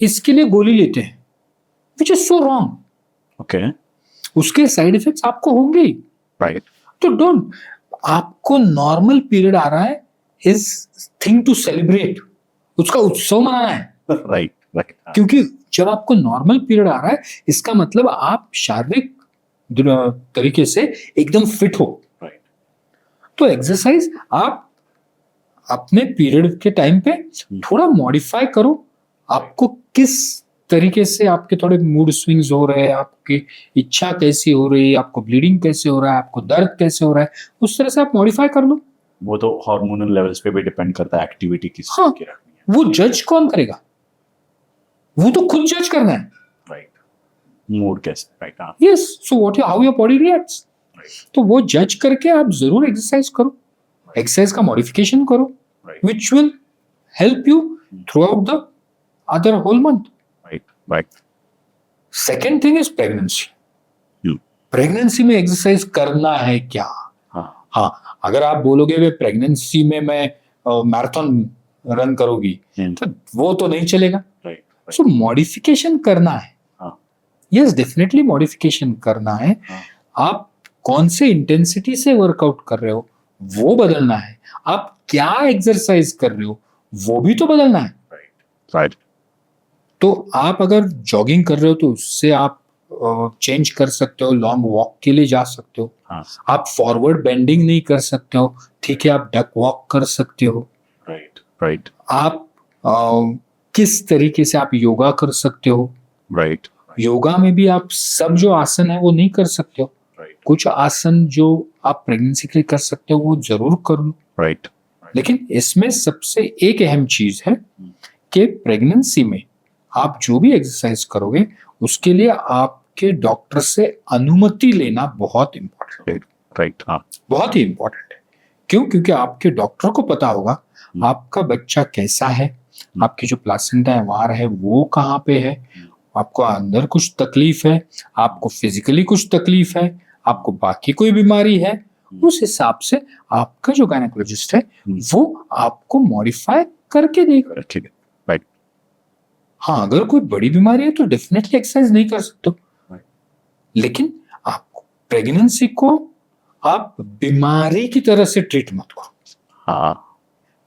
इसके लिए गोली लेते हैं, which is so wrong. Okay. उसके साइड इफेक्ट्स आपको होंगे. राइट. तो डोंट, आपको नॉर्मल पीरियड आ रहा है इज थिंग टू सेलिब्रेट, उसका उत्सव मनाना है. राइट. राइट. क्योंकि जब आपको नॉर्मल पीरियड आ रहा है इसका मतलब आप शारीरिक तरीके से एकदम फिट हो. राइट. तो एक्सरसाइज आप अपने पीरियड के टाइम पे थोड़ा मॉडिफाई करो, आपको किस तरीके से आपके थोड़े मूड स्विंग्स हो रहे हैं, आपकी इच्छा कैसी हो रही है, आपको ब्लीडिंग कैसे हो रहा है, आपको दर्द कैसे हो रहा है, उस तरह से आप मॉडिफाई कर लो। वो तो हार्मोनल लेवल्स पे भी डिपेंड करता है, एक्टिविटी किस हाँ, की रखनी है। वो जज कौन करेगा? वो तो खुद जज करना है। राइट, मूड कैसे, राइट, हाँ, yes, so what how your body reacts, right, तो वो जज करके आप जरूर एक्सरसाइज करो, एक्सरसाइज का मॉडिफिकेशन करो, right, which will help you throughout the other whole month. Right, right, Second thing is pregnancy. Hmm, pregnancy में एक्सरसाइज करना है क्या? हाँ, हाँ, अगर आप बोलोगे वे प्रेगनेंसी में मैं मैराथन रन करोगी, तो वो तो नहीं चलेगा। राइट, सो मॉडिफिकेशन करना है। हाँ, यस, डेफिनेटली मॉडिफिकेशन करना है। हाँ, आप कौन से इंटेंसिटी से वर्कआउट कर रहे हो वो बदलना है, आप क्या एक्सरसाइज कर रहे हो वो भी तो बदलना है। राइट, राइट, तो आप अगर जॉगिंग कर रहे हो तो उससे आप चेंज कर सकते हो, लॉन्ग वॉक के लिए जा सकते हो। हाँ, आप फॉरवर्ड बेंडिंग नहीं कर सकते हो, ठीक है, आप डक वॉक कर सकते हो। राइट, राइट, आप किस तरीके से आप योगा कर सकते हो। राइट, योगा में भी आप सब जो आसन है वो नहीं कर सकते हो, राइट, कुछ आसन जो आप प्रेगनेंसी के लिए कर सकते हो वो जरूर कर लो। राइट, लेकिन इसमें सबसे एक अहम चीज है कि प्रेगनेंसी में आप जो भी एक्सरसाइज करोगे उसके लिए आपके डॉक्टर से अनुमति लेना बहुत इंपॉर्टेंट, राइट, हाँ, बहुत ही इंपॉर्टेंट है। क्यों? क्योंकि आपके डॉक्टर को पता होगा आपका बच्चा कैसा है, आपकी जो प्लासेंटा है वार है वो कहाँ पे है, आपको अंदर कुछ तकलीफ है, आपको फिजिकली कुछ तकलीफ है, आपको बाकी कोई बीमारी है, उस हिसाब से आपका जो गायनेकोलॉजिस्ट है वो आपको मॉडिफाई करके देगा। ठीक है, राइट, हाँ, अगर कोई बड़ी बीमारी है तो डेफिनेटली एक्सरसाइज नहीं कर सकते हो, Right. लेकिन आप प्रेगनेंसी को आप बीमारी की तरह से ट्रीट मत करो। हाँ,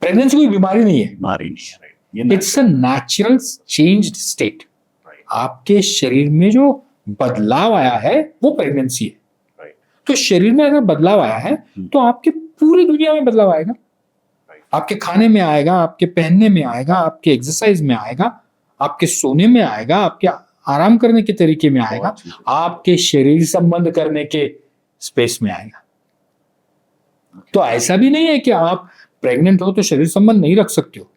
प्रेगनेंसी कोई बीमारी नहीं है, बीमारी नहीं है, राइट, ये it's a natural changed state. Right, आपके शरीर में जो बदलाव आया है वो प्रेगनेंसी है। राइट, तो शरीर में अगर बदलाव आया है तो आपके पूरी दुनिया में बदलाव आएगा, आपके खाने में आएगा, आपके पहनने में आएगा, आपके एक्सरसाइज में आएगा, आपके सोने में आएगा, आपके आराम करने के तरीके में आएगा, आपके शरीर संबंध करने के स्पेस में आएगा। तो ऐसा भी नहीं है कि आप प्रेग्नेंट हो तो शरीर संबंध नहीं रख सकते हो,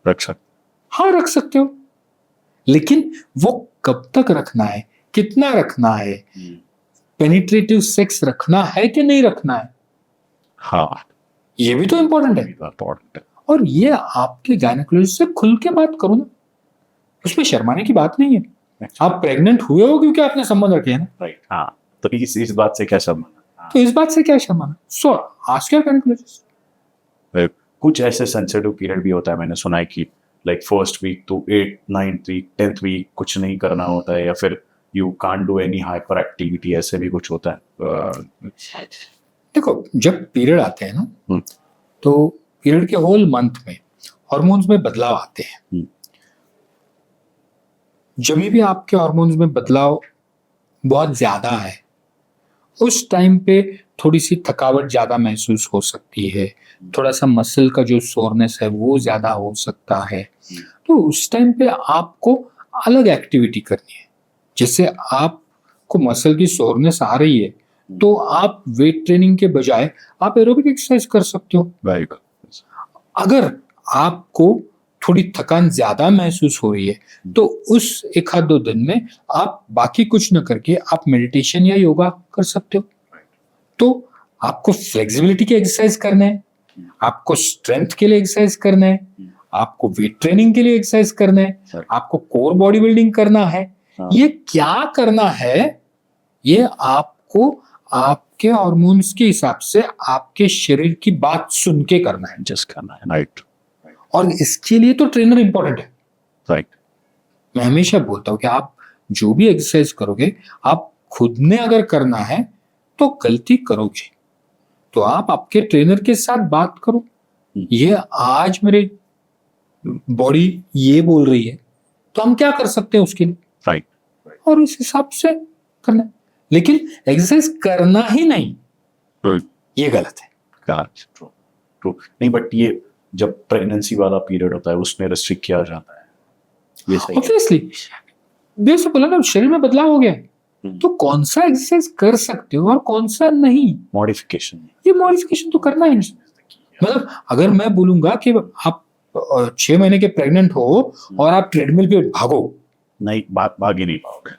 रख सकते, हाँ रख सकते हो, लेकिन वो कब तक रखना है, कितना रखना है, पेनिट्रेटिव सेक्स रखना है कि नहीं रखना है, हाँ, ये भी तो इंपॉर्टेंट है। इम्पोर्टेंट है, और ये आपके गायनेकोलॉजिस्ट से खुल के बात करो ना, उसमें शर्माने की बात नहीं है। आप प्रेग्नेंट हुए हो क्योंकि आपने संबंध रखे हैं ना, राइट, हाँ, तो इस बात से क्या संबंध है? तो इस बात से क्या शर्माना। So ask your gynaecologist. कुछ ऐसे सेंसिटिव पीरियड भी होता है, मैंने सुना है कि like first week to 8th 9th week 10th week कुछ नहीं करना होता है, या फिर you can't do any hyperactivity, ऐसे भी कुछ होता है। देखो, जब पीरियड आते हैं ना हम्म, तो पीरियड के होल मंथ में हार्मोन्स में बदलाव आते हैं। जब भी आपके हार्मोन्स में बदलाव बहुत ज्यादा है उस टाइम पे थोड़ी सी थकावट ज्यादा महसूस हो सकती है, थोड़ा सा मसल का जो सोरनेस है वो ज्यादा हो सकता है। तो उस टाइम पे आपको अलग एक्टिविटी करनी है। जैसे आपको मसल की सोरनेस आ रही है तो आप वेट ट्रेनिंग के बजाय आप एरोबिक एक्सरसाइज कर सकते हो। राइट, अगर आपको थोड़ी थकान ज्यादा महसूस हो रही है तो उस एक आध दो दिन में आप बाकी कुछ न करके आप मेडिटेशन या योगा कर सकते हो। तो आपको फ्लेक्सिबिलिटी के एक्सरसाइज करना है, आपको स्ट्रेंथ के लिए एक्सरसाइज करना है, आपको वेट ट्रेनिंग के लिए एक्सरसाइज करना है, आपको कोर बॉडी बिल्डिंग करना है। ये क्या करना है, ये आपको आपके हार्मोन्स के हिसाब से आपके शरीर की बात सुन के करना है, जस्ट करना है, राइट, और इसके लिए तो ट्रेनर इंपॉर्टेंट है। राइट, मैं हमेशा बोलता हूँ कि आप जो भी एक्सरसाइज करोगे आप खुद ने अगर करना है तो गलती करोगे तो आप आपके ट्रेनर के साथ बात करो, ये आज मेरे बॉडी ये बोल रही है तो हम क्या कर सकते हैं उसके लिए, राइट, और उस हिसाब से करना है। लेकिन एक्सरसाइज करना ही नहीं, ये गलत है। ट्रू, ट्रू, नहीं, बट ये जब प्रेगनेंसी वाला पीरियड होता है उसमें रेस्ट्रिक्ट किया जाता है, ये सही है। ऑब्वियसली जैसे बोला ना, शरीर में बदलाव हो गया, तो कौन सा एक्सरसाइज कर सकते हो और कौन सा नहीं, मॉडिफिकेशन। ये मॉडिफिकेशन तो करना है। मतलब अगर मैं बोलूंगा कि आप 6 महीने के प्रेग्नेंट हो और आप ट्रेडमिल पे भागो, नहीं, भाग ही नहीं पाओगे,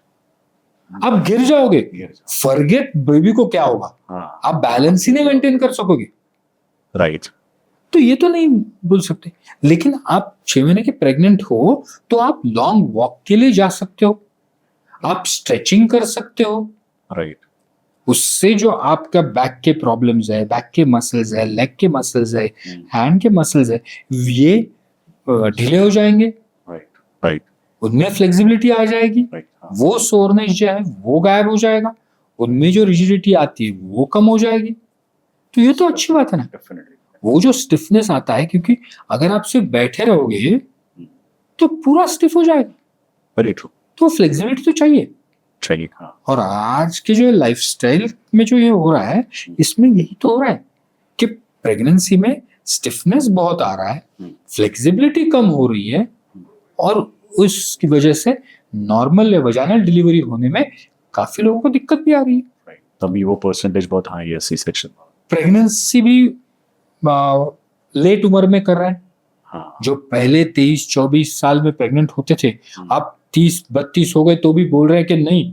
आप गिर जाओगे। गिर जाओ। फॉरगेट बेबी को क्या होगा, हाँ, आप बैलेंस ही नहीं मेंटेन कर सकोगे। राइट। तो ये तो नहीं बोल सकते। लेकिन आप 6 महीने के प्रेग्नेंट हो तो आप लॉन्ग वॉक के लिए जा सकते हो, आप स्ट्रेचिंग कर सकते हो, राइट। उससे जो आपका बैक के प्रॉब्लम्स है, बैक के मसल्स है, लेग के मसल्स है, हैंड के मसल्स है, ये ढीले हो जाएंगे, राइट। राइट। उनमें फ्लेक्सिबिलिटी आ जाएगी, राइट। वो सोरनेस जो है वो गायब हो जाएगा, उनमें जो रिजिडिटी आती है वो कम हो जाएगी। तो ये तो अच्छी बात है ना। डेफिनेटली। वो जो स्टिफनेस आता है, क्योंकि अगर आप सिर्फ बैठे रहोगे तो पूरा स्टिफ हो जाएगा, वेरी ट्रू। तो फ्लेक्सिबिलिटी तो चाहिए। चाहिए, हाँ। और आज के जो लाइफस्टाइल में जो ये हो रहा है, इसमें यही तो हो रहा है कि प्रेगनेंसी में स्टिफनेस बहुत आ रहा है, फ्लेक्सिबिलिटी कम हो रही है, और उसकी वजह से नॉर्मल या वजाइनल डिलीवरी होने में काफी लोगों को दिक्कत भी आ रही है। राइट, तभी वो परसेंटेज बहुत हाई है सी सेक्शन। प्रेगनेंसी भी लेट उम्र में कर रहे हैं। हाँ, जो पहले 23-24 साल में प्रेग्नेंट होते थे, अब 30-32 हो गए तो भी बोल रहे हैं कि नहीं,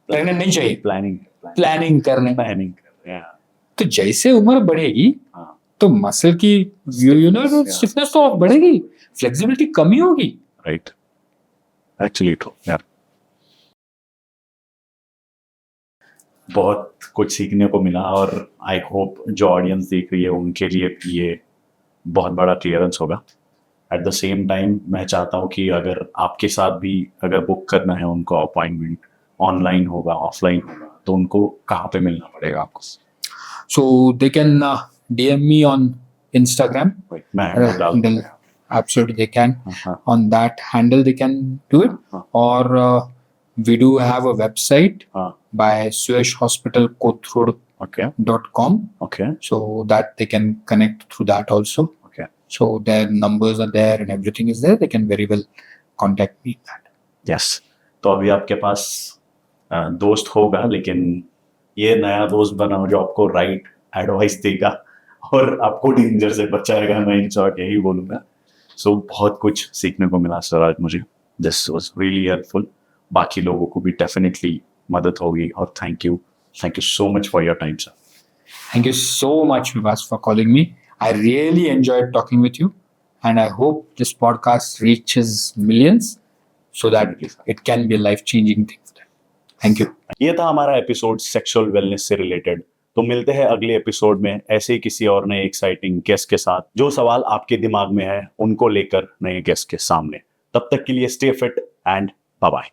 प्रेग्नेंट नहीं चाहिए, प्लानिंग प्लानिंग करने। प्लानिंग कर रहे हैं। तो जैसे उम्र बढ़ेगी हाँ, तो मसल की स्टिफनेस तो बढ़ेगी, फ्लेक्सिबिलिटी कमी होगी। राइट, एक्चुअली ट्रू यार। बहुत कुछ सीखने को मिला, और आई होप जो ऑडियंस देख रही है उनके लिए भी ये बहुत बड़ा क्लियरेंस होगा। एट द सेम टाइम मैं चाहता हूँ कि अगर आपके साथ भी अगर बुक करना है उनको अपॉइंटमेंट, ऑनलाइन होगा ऑफलाइन होगा, तो उनको कहाँ पे मिलना पड़ेगा आपको? So they can DM me on Instagram. मैं handle डाल Handle, दूंगा। absolutely they can. हाँ, On that handle they can do it. हाँ, Or we do have a website हाँ, by Suyash Hospital Kothurd.com. okay, So that they can connect through that also. okay, So their numbers are there and everything is there. They can very well contact me. yes. तो अभी आपके पास दोस्त होगा, लेकिन ये नया दोस्त बनाओ जो आपको राइट एडवाइस देगा और आपको डेंजर से बचाएगा। मैं इन शॉर्ट यही बोलूँगा। सो बहुत कुछ सीखने को मिला सर आज मुझे। This was really helpful. बाकी लोगों को भी डेफिनेटली मदद होगी, और thank you so much for your time sir. Thank you so much, Vivas, for calling me. I really enjoyed talking with you, and I hope this podcast reaches millions so that it can be a life-changing thing for them. Thank you. ये था हमारा episode sexual wellness से related. तो मिलते हैं अगले episode में ऐसे ही किसी और नए एक्साइटिंग गेस्ट के साथ। जो सवाल आपके दिमाग में है उनको लेकर नए गेस्ट के सामने। तब तक के लिए stay fit and bye bye.